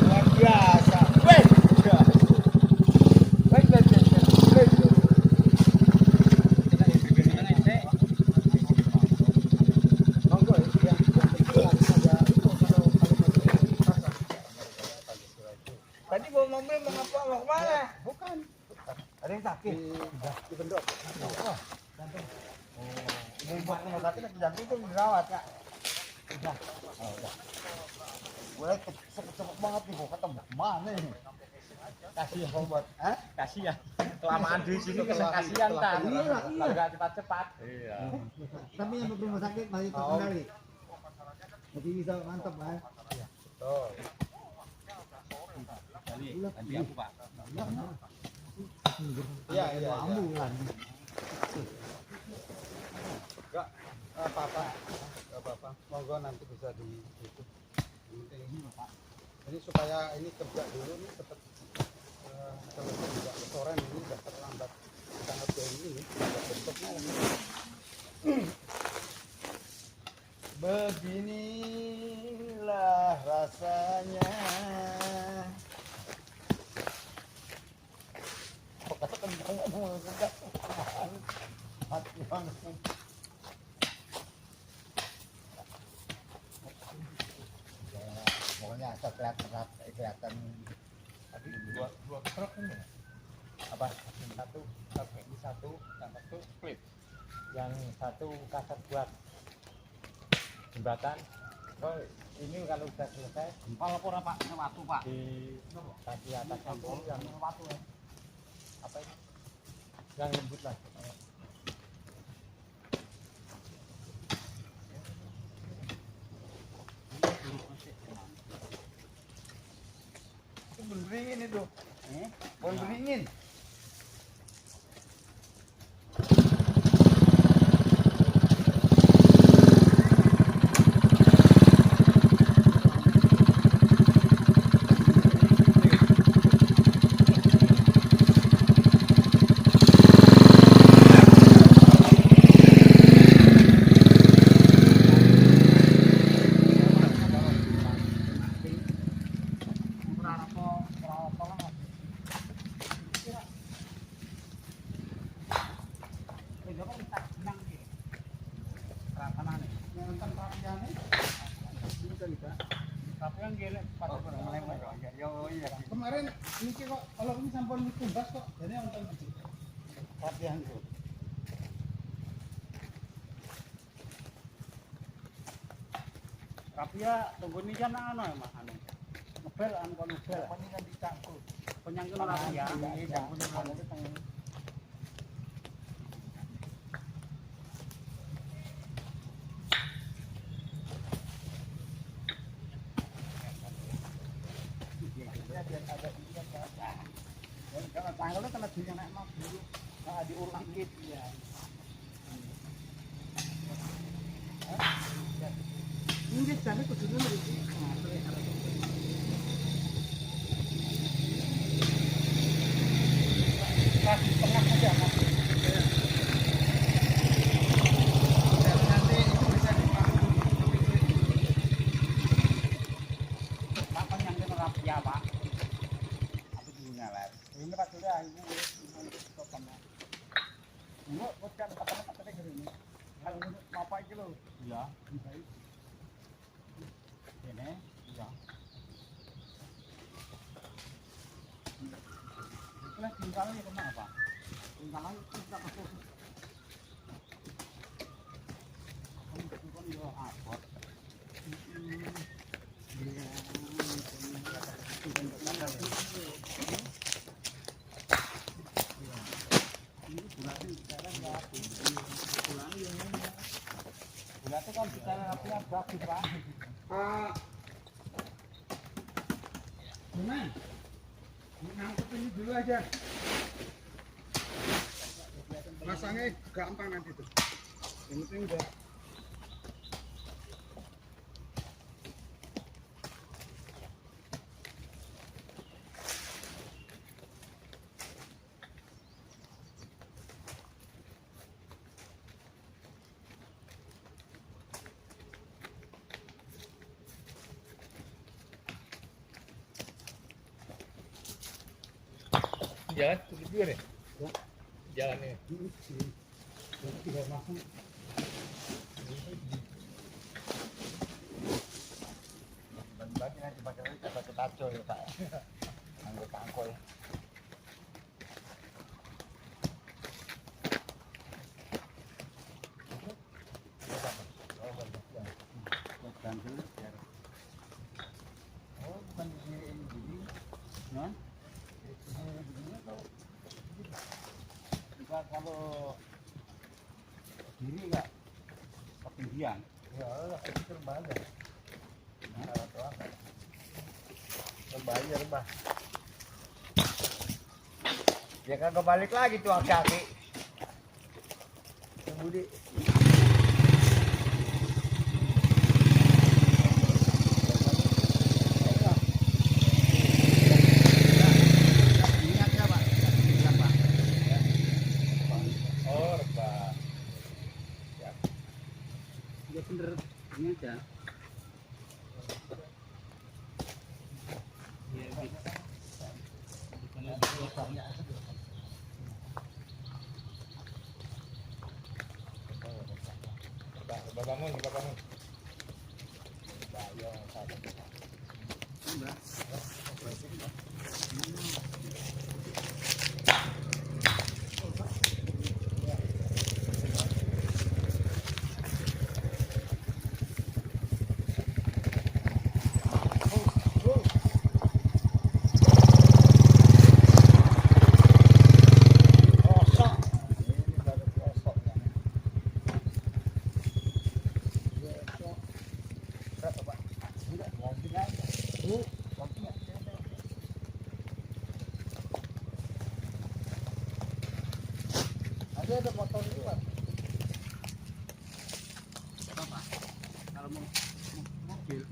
Luar biasa. Tadi mau mobil mengapa mau kemana? Bukan. Ada yang sakit. Di bendok. Ini buat pengobatan jantung itu dirawat ya. Udah. Udah. Boleh cepet banget nih, ketemu mana ini? Kasihan obat, kasihan. Kelamaan di sini kasihan kan. Enggak cepat-cepat. Iya. Tapi yang ke rumah sakit masih terkendali. Jadi bisa mantap kan? Betul. Nanti aku Pak. Iya, iya. Ambulan. Enggak apa-apa. Enggak apa-apa. Monggo nanti bisa di itu. Ini supaya ini kerja dulu nih cepat selesai juga restoran ini udah terlambat sangat dari ini bentuknya ini. Beginilah rasanya. Pokoknya asal kelihatan dua truk ini apa satu yang satu split yang satu kasar buat jembatan. Oh ini kalau sudah selesai lapor Pak waktu Pak di kaki atas kampung yang waktu apa ini yang lembut lah. Beringin itu, beringin. Kemarin ini kok kalau ini sampun ditumbas kok jadi nonton gitu. Latihan itu. Tapi ya tunggu ini kan ana ya Mas anu. Ngebel an kon ngebel. Ini kan dicangkul. Penyangkul ora ya. Ini jangkul itu teng. Jangan tanggalnya kena dunia naik mas dulu, nah diurut dikit ya. Ini jadi kudunya dari Nangkep ini dulu aja. Masangnya gampang nanti tuh. Yang penting udah. Jalan tutup juga deh. Jalannya. Kalau diri nggak ketinggian, Ya, itu terbalik. Rebah. Ya kagak balik lagi tuh kaki. Budi. Bangun. Ada motor luar. kalau mobil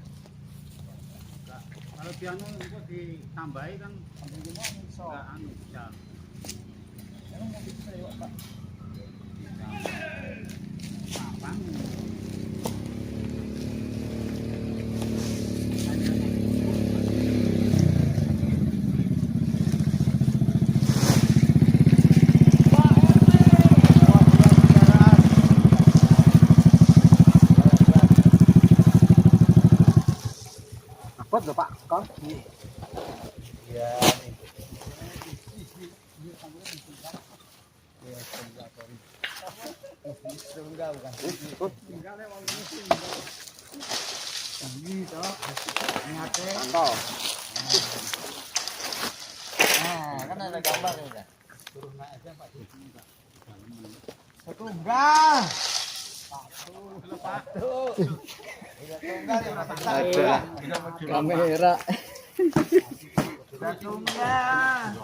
kalau piano itu ditambahi kan nggak anu jalan. Apa tuh Pak? Kong? Iya nih. Tunggal bukan? Tunggalnya mau musim. Ini toh. Ingatnya. Mantap. Nah, kan ada gambar ya udah. Turun naik aja Pak. Tunggal. Satu. Ada kamera. Sudah tunggal.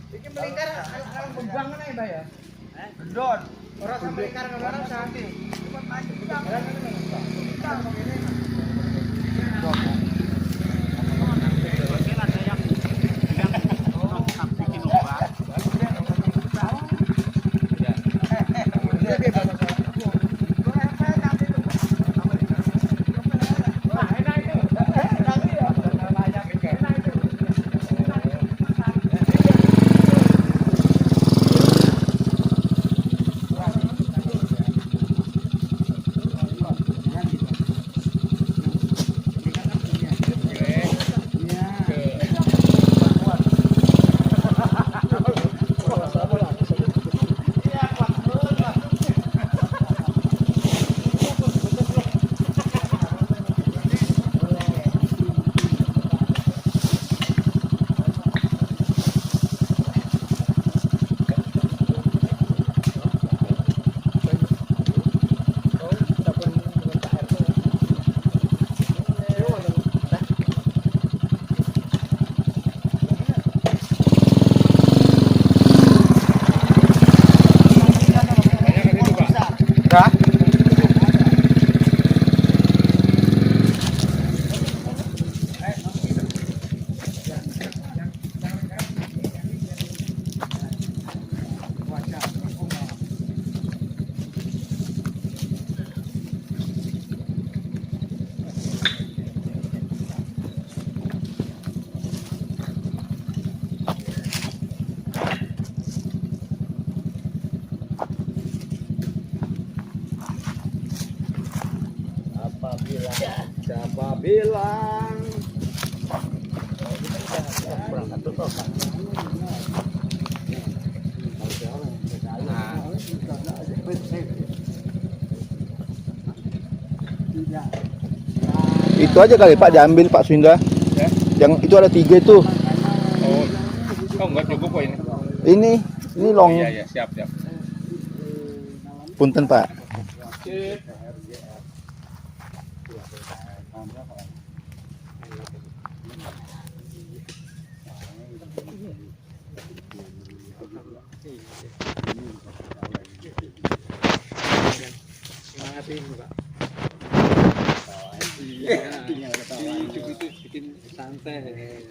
Iki melingkar alam bembang mana ya, Mbak ya? Gendon. Ora sampe melingkar ngono sakit. Cuma maju. Siapa bilang? Itu aja kali Pak diambil Pak Sunda. Yang itu ada 3 tuh. Oh enggak cukup kok ini. Ini long. Iya siap. Punten Pak. Bikin santai.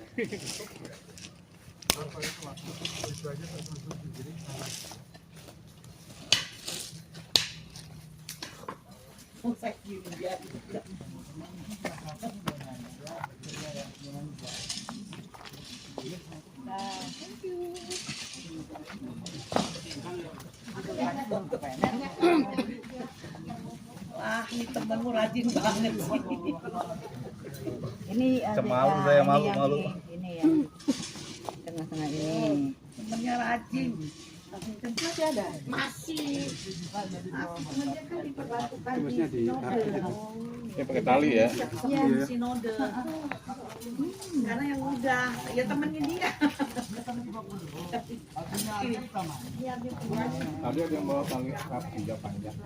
Wah, ini temenmu rajin banget sih. Ini Malu saya malu. Ini yang tengah-tengah ini. Temennya rajin. Masih ada? Masih. Temennya kan diperbantukan di sinode. Ya pakai tali ya. Iya, di sinode. Karena yang udah, ya temennya dia. Tadi ada yang bawa tali rap 3 panjang.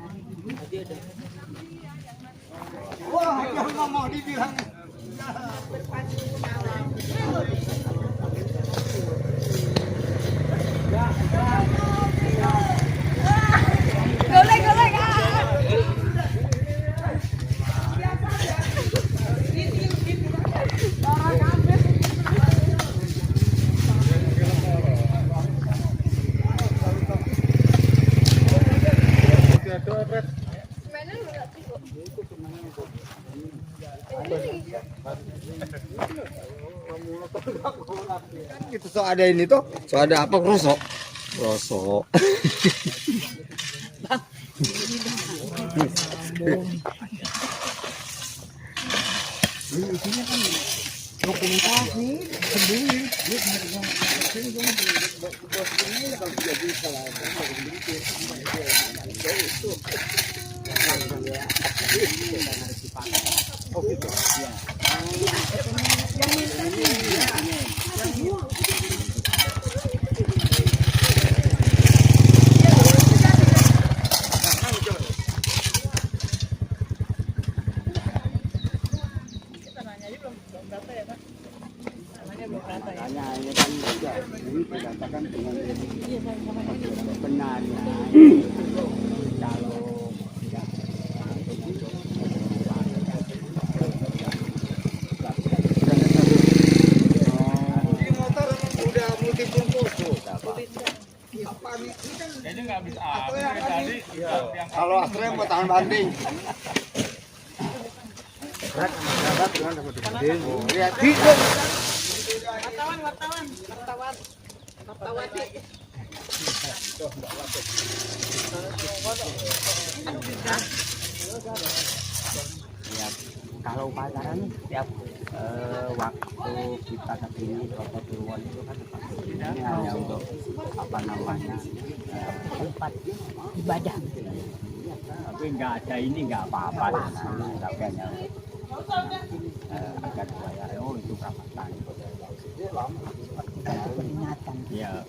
mau dibilang. Itu so ada ini tuh, so ada apa rosok? Rosok. Kalau akhirnya mau tahan banding. Lihat kalau pacaran setiap waktu kita kesini Kota Purwon itu kan ini hanya untuk apa namanya tempat ibadah gitu. Tapi nggak ada ini nggak apa-apa, tapi hanya agar supaya oh itu perapatan. Peringatan. Iya.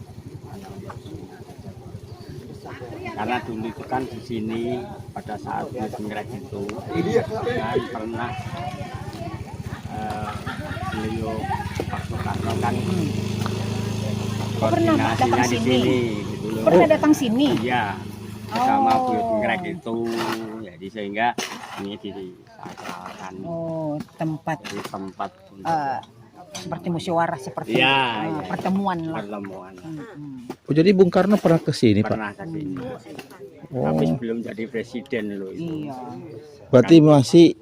Karena dulu itu kan di sini pada saat Megrek itu kan pernah beliau Pak Soekarno kan koordinasinya di sini gitu loh. Pernah datang sini? Iya, sama beliau Megrek itu, jadi sehingga ini disakralkan. Oh, tempat Untuk seperti musyawarah seperti ya, pertemuan lah. Pertemuan. Oh, jadi Bung Karno pernah ke sini, Pak? Pernah ke sini. Oh. Tapi sebelum jadi presiden loh itu. Iya. Berarti masih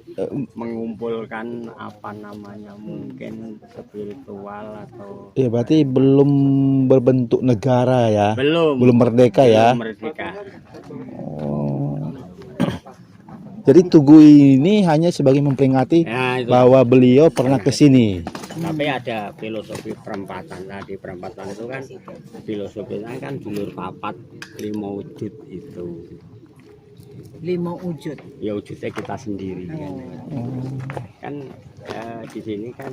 mengumpulkan apa namanya mungkin spiritual atau ya berarti belum berbentuk negara ya. Belum merdeka ya. Belum merdeka. Oh. Jadi Tugu ini hanya sebagai memperingati bahwa beliau pernah ke sini. Tapi ada filosofi perempatan. Nah, di perempatan itu kan filosofinya kan dulur papat lima wujud itu. Lima wujud. Ya wujudnya kita sendiri kan. Kan di sini kan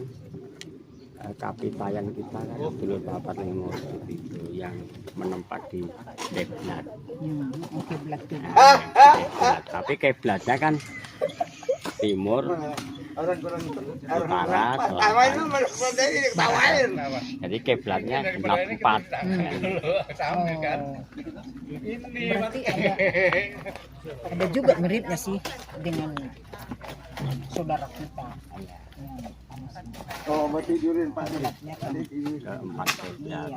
kapitayan kita kan dulur papat lima wujud itu yang menempat di kiblat. Kiblat. Tapi kiblatnya kan timur, utara, selatan. Jadi kiblatnya 4. Berarti ada juga miripnya sih dengan saudara kita. Oh, mau tidurin Pak. Keempat kiblat.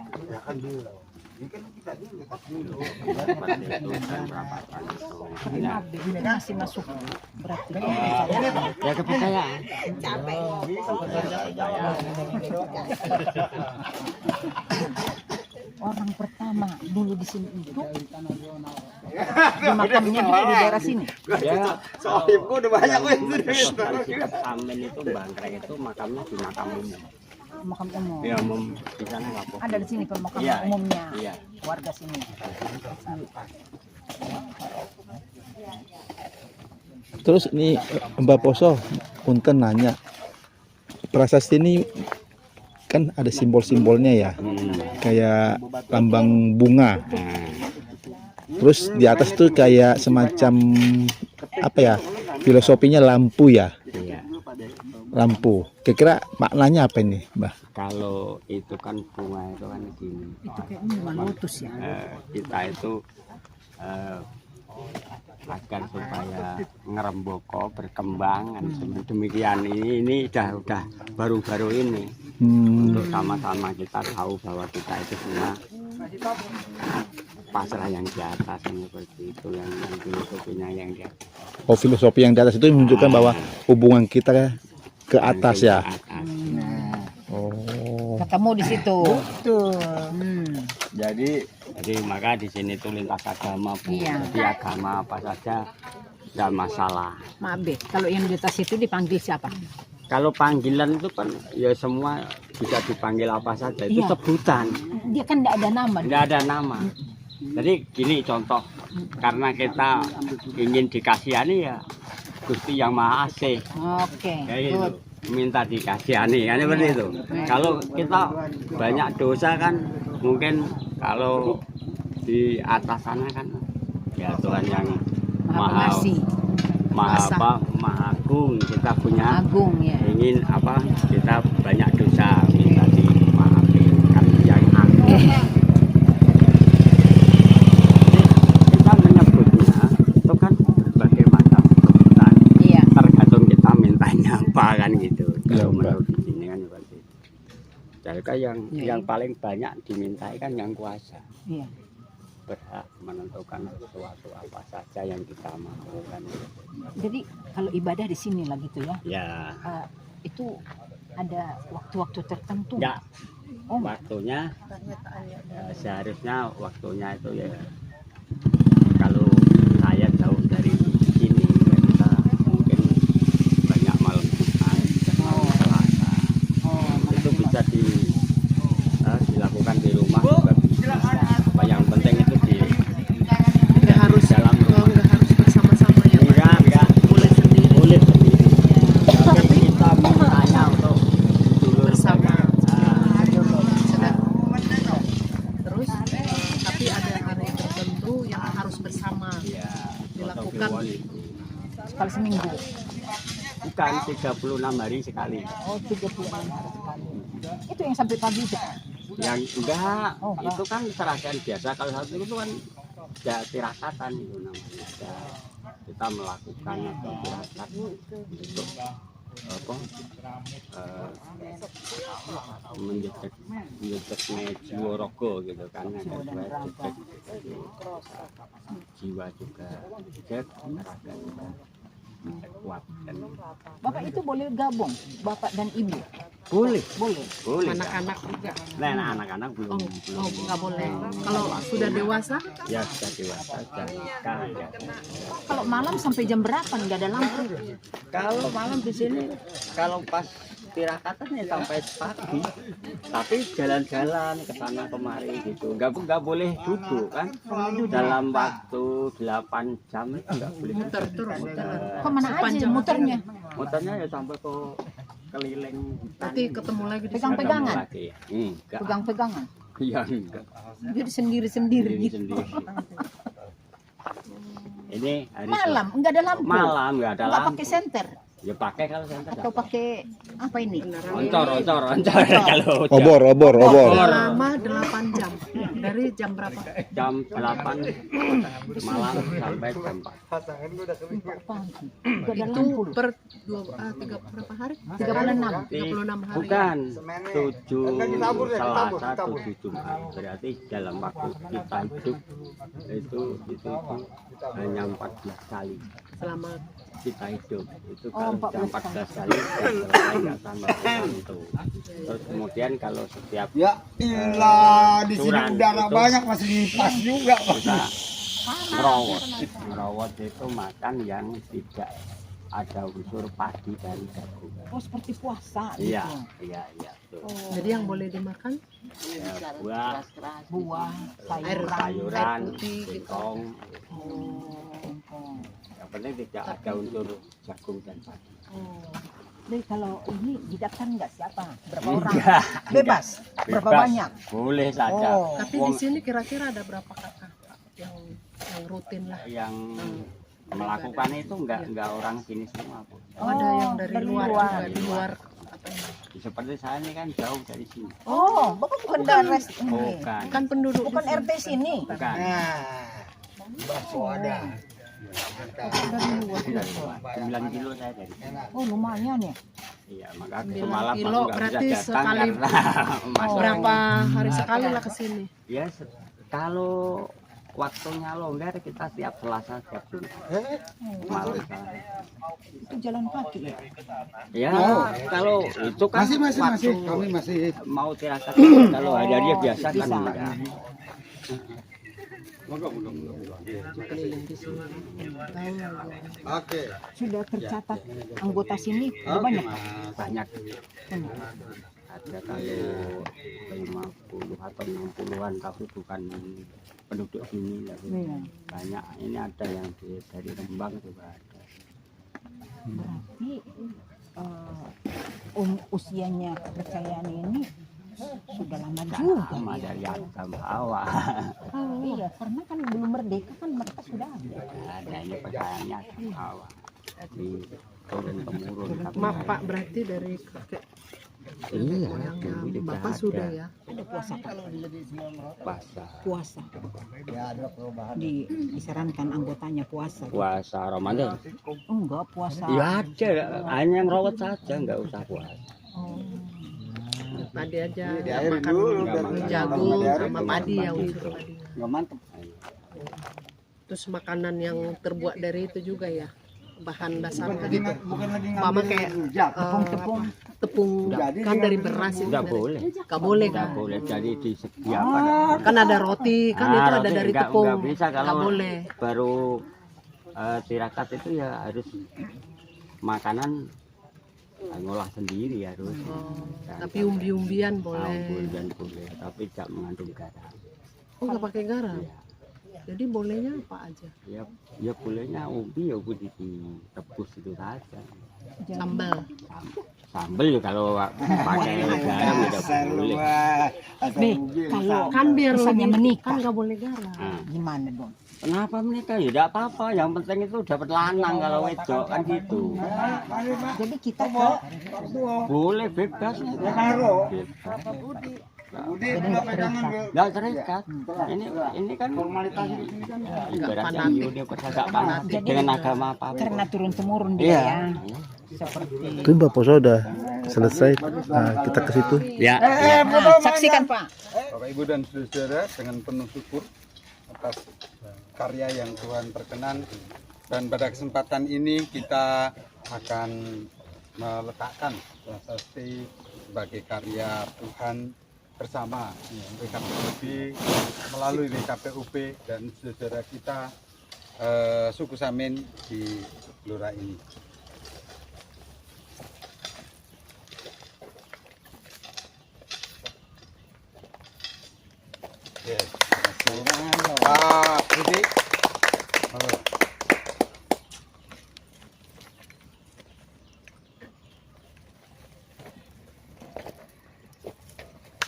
Ini masih masuk berarti ya kepercayaan. Orang pertama dulu di sini itu makamnya juga di daerah sini. Ya, sohibku udah banyak Amin itu Bangkreng itu makamnya di makam umum. Makam umum. Ya umum di sana nggak apa. Ada di sini pemakaman Iya, umumnya. iya. Warga sini. Terus ini Mbak Poso punten nanya, prasasti ini kan ada simbol-simbolnya ya, kayak lambang bunga. Terus di atas tuh kayak semacam apa ya, filosofinya lampu ya. Lampu. Kira-kira maknanya apa ini, Mbah? Kalau itu kan bunga itu kan gini. Itu kayaknya bunga lotus ya. Kita itu agar supaya ngeremboko berkembang kan demikian. Ini udah baru-baru ini untuk sama-sama kita tahu bahwa kita itu semua pasrah yang di atas, seperti itu yang filosofinya yang di atas. Oh, filosofi yang di atas itu menunjukkan bahwa hubungan kita ke atas ya. Oh. Ketemu di situ. Betul. Jadi maka di sini tuh lintas agama, Bu. Iya. Jadi agama apa saja nggak masalah. Maaf deh, kalau yang di atas itu dipanggil siapa? Kalau panggilan itu kan ya semua bisa dipanggil apa saja, itu Iya. sebutan. Dia kan tidak ada nama. Nggak ada nama. Jadi gini contoh, karena kita ingin dikasihani ya Gusti Yang Maha Asih. Oke. Kayak gitu. Minta dikasihani kan seperti itu. Kalau kita banyak dosa kan mungkin kalau di atas sana kan ya Tuhan yang maha agung, kita punya agung ya. Ingin apa kita banyak dosa minta dimaafin kan yang agung. Kita menyebutnya itu kan berbagai macam sebutan. Iya. Tergantung kita mintanya apa kan gitu. Iya, Kalau Mbak. menurut di sini kan seperti itu. Jadi kan yang paling banyak dimintai kan yang kuasa. Iya. Berhak menentukan sesuatu apa saja yang kita mau kan. Jadi kalau ibadah di sini lah gitu ya. Ya. Itu ada waktu-waktu tertentu. Ya. Oh, Waktunya seharusnya waktunya itu ya kalau saya jauh dari sini ya kita mungkin banyak malam Jumat, Selasa. Itu bisa dilakukan di rumah juga bisa. Apa yang penting itu Nggak harus dalam rumah. nggak harus bersama-sama ya Pak. Enggak. Boleh sendiri. Boleh sendiri. Tapi kita mintanya untuk dulur Bersama. Sedang. Terus tapi ada hari tertentu yang harus bersama dilakukan. sekali seminggu. Bukan 36 hari sekali. Oh, 36 hari sekali. Itu yang sampai pagi itu. Yang enggak, Oh, enggak. itu kan serangkaian biasa. Kalau satu itu kan ya tirakatan itu namanya. Ya, kita melakukan atau tirakat untuk apa? Menjejak Jiworogo gitu kan, ada jejak jiwa juga, jejak raga juga kuat dan Bapak itu boleh gabung, Bapak dan Ibu? boleh. Anak-anak juga. Nah, anak-anak belum Nggak boleh. Kalau sudah dewasa, ya sudah dewasa sudah nikah ya. Kalau malam sampai jam berapa nggak ada lampu? Kalau malam di sini kalau pas tirakatan ya sampai pagi, tapi jalan-jalan ke sana kemari gitu, nggak boleh duduk kan, dalam waktu 8 jam itu nggak boleh muter terus. Kemana aja muternya? muternya ya sampai ke keliling Nanti ketemu lagi di Pegang-pegangan? lagi ya. Enggak, Pegang-pegangan? ya enggak. Jadi sendiri-sendiri Sendiri gitu. sendiri. Ini hari Malam nggak ada lampu? malam nggak ada Nggak lampu. pakai senter? Ya pakai kalau senter. Atau pakai apa ini? Oncor kalau Obor. Lama 8 jam. Dari jam berapa? jam 8 malam sampai jam 4. Nggak ada Itu lampu. per 3 berapa hari? 36. 36 hari. Bukan 7 Selasa 7 Jumat. Berarti dalam waktu kita hidup itu hanya 14 kali Selama kita hidup. Itu Oh, kalau sudah 14 kali selesai nggak tambah itu. Terus kemudian kalau setiap Ya ilah, di sini curang udara itu banyak masih pas juga. kita ngerawat itu makan yang tidak ada unsur padi dari jagung. Oh, seperti puasa Iya, gitu. iya, betul. jadi yang boleh dimakan Ya, buah, Buah, air sayuran, putih gitu. singkong. Oh. Yang penting tidak ada unsur jagung dan padi. Jadi kalau ini didaftar nggak siapa? Berapa orang? Enggak, Bebas. Berapa Bebas. banyak? Boleh saja. Oh. Tapi di sini kira-kira ada berapa kakak yang rutin lah? Yang melakukan itu enggak orang sini semua, Bu. Oh, ada yang dari luar juga, di luar. Seperti saya ini kan jauh dari sini. Oh, Bapak bukan dari sini. Bukan. Kan penduduk Bukan RT sini. Bukan. ada. 9 kilo saya dari sini. Oh, lumayan ya. Iya, maka 9 semalam kilo aku nggak berarti bisa datang sekali karena berapa hari sekali lah ke sini? Ya, kalau waktunya longgar kita tiap Selasa tiap Jumat. Malam sana. Itu jalan kaki ya. Ya, kalau itu kan Masih. Kami masih. mau tirakat kalau hari-hari biasa kan enggak. Keliling di sini. Oke. Sudah tercatat anggota sini sudah banyak. Banyak. Ada kalau 50 atau 60-an tapi bukan penduduk sini tapi banyak. Ini ada yang dari Rembang juga ada. Berarti usianya kepercayaan ini sudah lama juga. Sama Ya. dari Adam Hawa. Iya, karena kan belum merdeka kan mereka sudah ada. Ada ini percayaannya Adam Hawa. Jadi turun temurun. Maaf Pak, berarti dari kakek Iya, moyangnya dulu juga Bapak ada. sudah ya? Ada puasa Pak. Puasa. Puasa. Ya ada perubahan. Disarankan anggotanya puasa. Puasa Ramadan. Enggak puasa. Ya ada, hanya yang rawat saja, nggak usah puasa. Padi aja, Diairin makan dulu, jagung biar sama padi ya unsur padi. Nggak mantep. Terus makanan yang terbuat dari itu juga ya, bahan dasarnya Bukan gitu. lagi Mama kayak tepung kan dari beras itu. Nggak boleh. Nggak boleh Nggak kan? boleh, jadi disediakan. Kan ada roti, kan itu ada roti dari nggak tepung. bisa Nggak kalau boleh. baru tirakat itu ya harus makanan ngolah sendiri harus. Tapi umbi-umbian boleh. Umbi-umbian boleh, tapi tidak mengandung garam. Oh nggak pakai garam. Jadi bolehnya apa aja? Ya bolehnya umbi ya udah direbus itu saja. Sambal. Sambal ya kalau pakai garam ya tidak boleh. Nih, kalau Kan biar misalnya lebih- menikah kan nggak boleh garam. gimana dong? Kenapa menikah? Ya tidak apa-apa, yang penting itu dapat lanang kalau wedok kan gitu. Jadi kita ke Boleh bebas. Nggak terikat. Ini kan formalitas ibaratnya dia agak fanatik dengan agama apa. karena turun temurun dia Iya. ya. Seperti Itu Mbak Poso udah selesai. Nah, kita ke situ. Ya. Nah, saksikan Pak. Bapak Ibu dan saudara, dengan penuh syukur atas karya yang Tuhan perkenan, dan pada kesempatan ini kita akan meletakkan prasasti sebagai karya Tuhan bersama WKPUB melalui WKPUB dan saudara kita suku Samin di Blora ini. Yes. Pak Budi. Halo.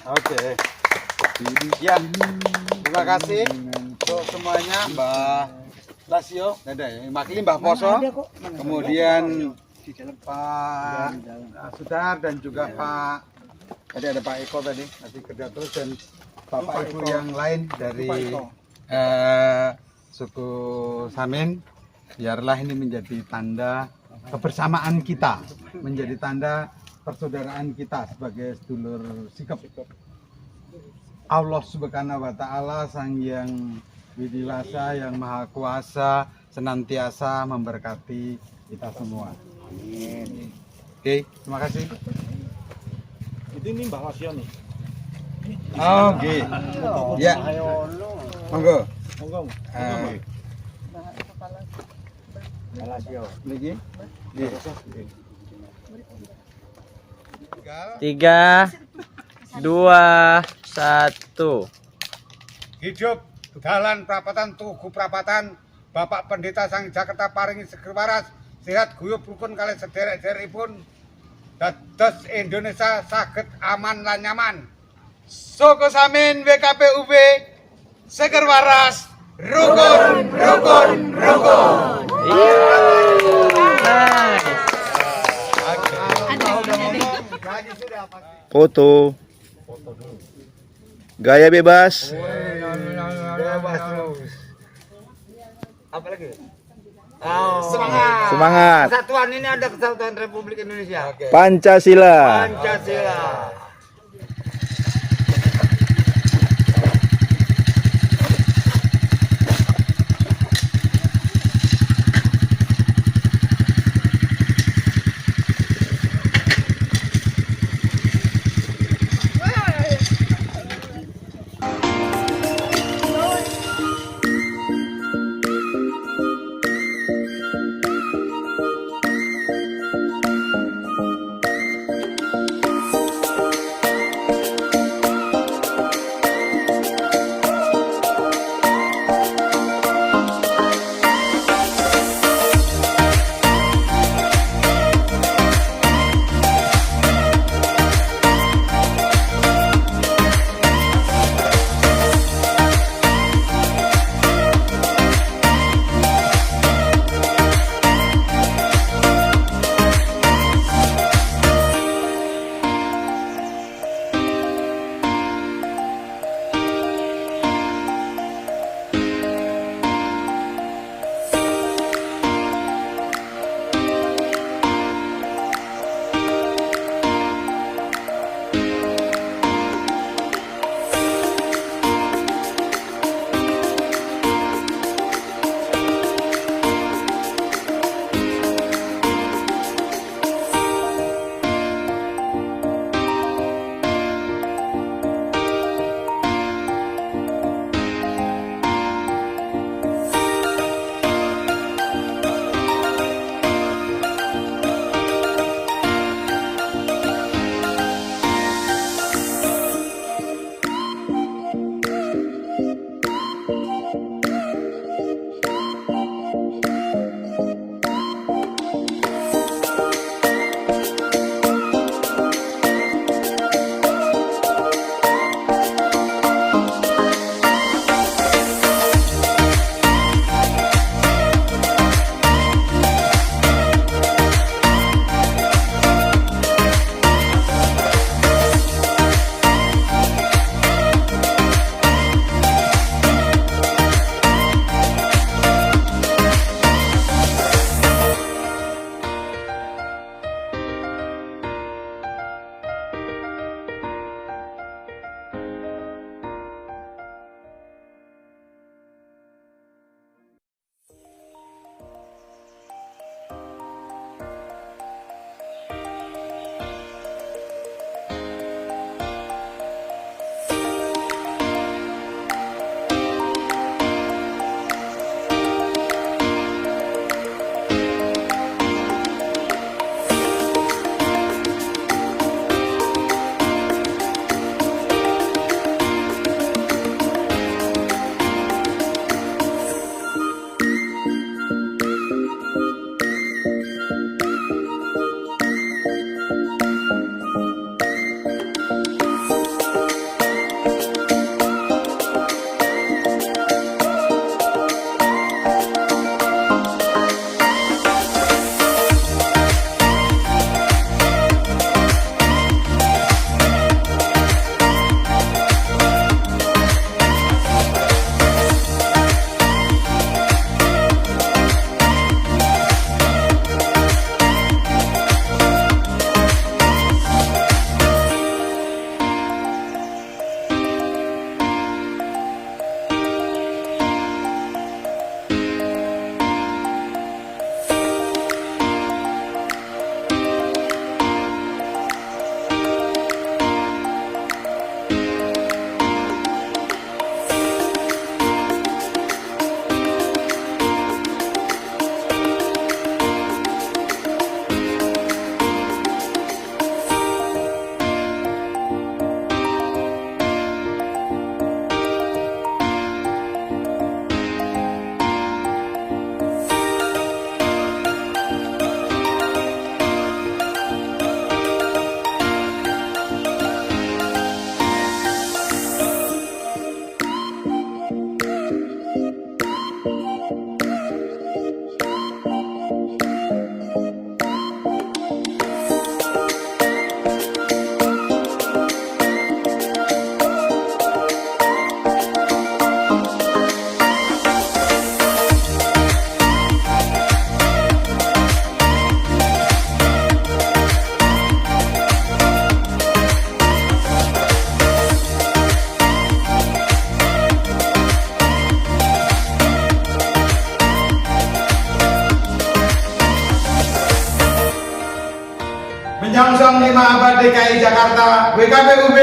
Oke. Ya. Terima kasih untuk semuanya, Mbak Lasio, ada ya, Makli, Mbak Poso, kemudian Pak Sudar dan juga Pak, tadi ada Pak Eko tadi kerja terus, dan Bapak Ibu yang lain dari suku Samin. Biarlah ini menjadi tanda kebersamaan kita, menjadi tanda persaudaraan kita sebagai sedulur sikap. Allah Subhanahu wa Ta'ala, Sang Yang Widiwasa, Yang Maha Kuasa, senantiasa memberkati kita semua. Amin. Oke, terima kasih. Ini Mbak Lasio nih. Oke. Ya. Monggo. Monggo. Lagi. 3, 2, 1. Hidup dalan prapatan Tugu Prapatan Bapak Pendeta Sang Jakarta paringi seger waras sehat guyub rukun kalian sederek-sederekipun dados Indonesia saged aman lan nyaman. Suku Samin WKPUB seger waras rukun. Foto. Gaya bebas. Apa lagi? Semangat. Semangat. Kesatuan ini ada kesatuan Republik Indonesia. Pancasila. Pancasila. menyongsong 5 abad DKI Jakarta, WKPUB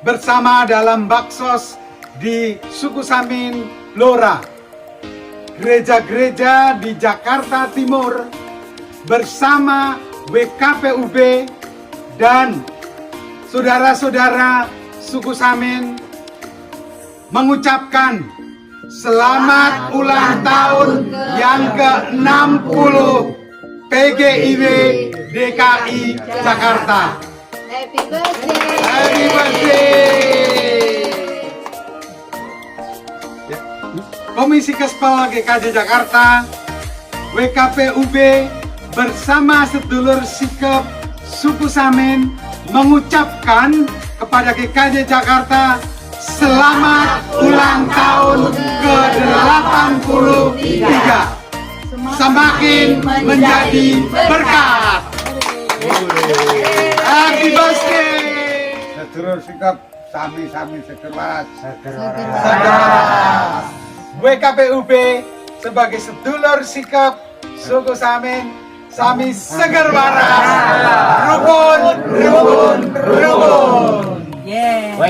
bersama dalam baksos di suku Samin Blora, gereja-gereja di Jakarta Timur bersama WKPUB dan saudara-saudara suku Samin mengucapkan selamat ulang tahun yang ke-60 PGIW DKI Jakarta. Happy birthday. Happy birthday. Komisi Kespel GKJ Jakarta, WKPUB bersama sedulur sikep suku Samin mengucapkan kepada GKJ Jakarta selamat ulang tahun ke-83. Semakin menjadi berkat. Happy birthday. Sedulur sikap sami-sami sekeras. WKPUB sebagai sedulur sikap suku Samin, sami seger waras, rukun. Yeah.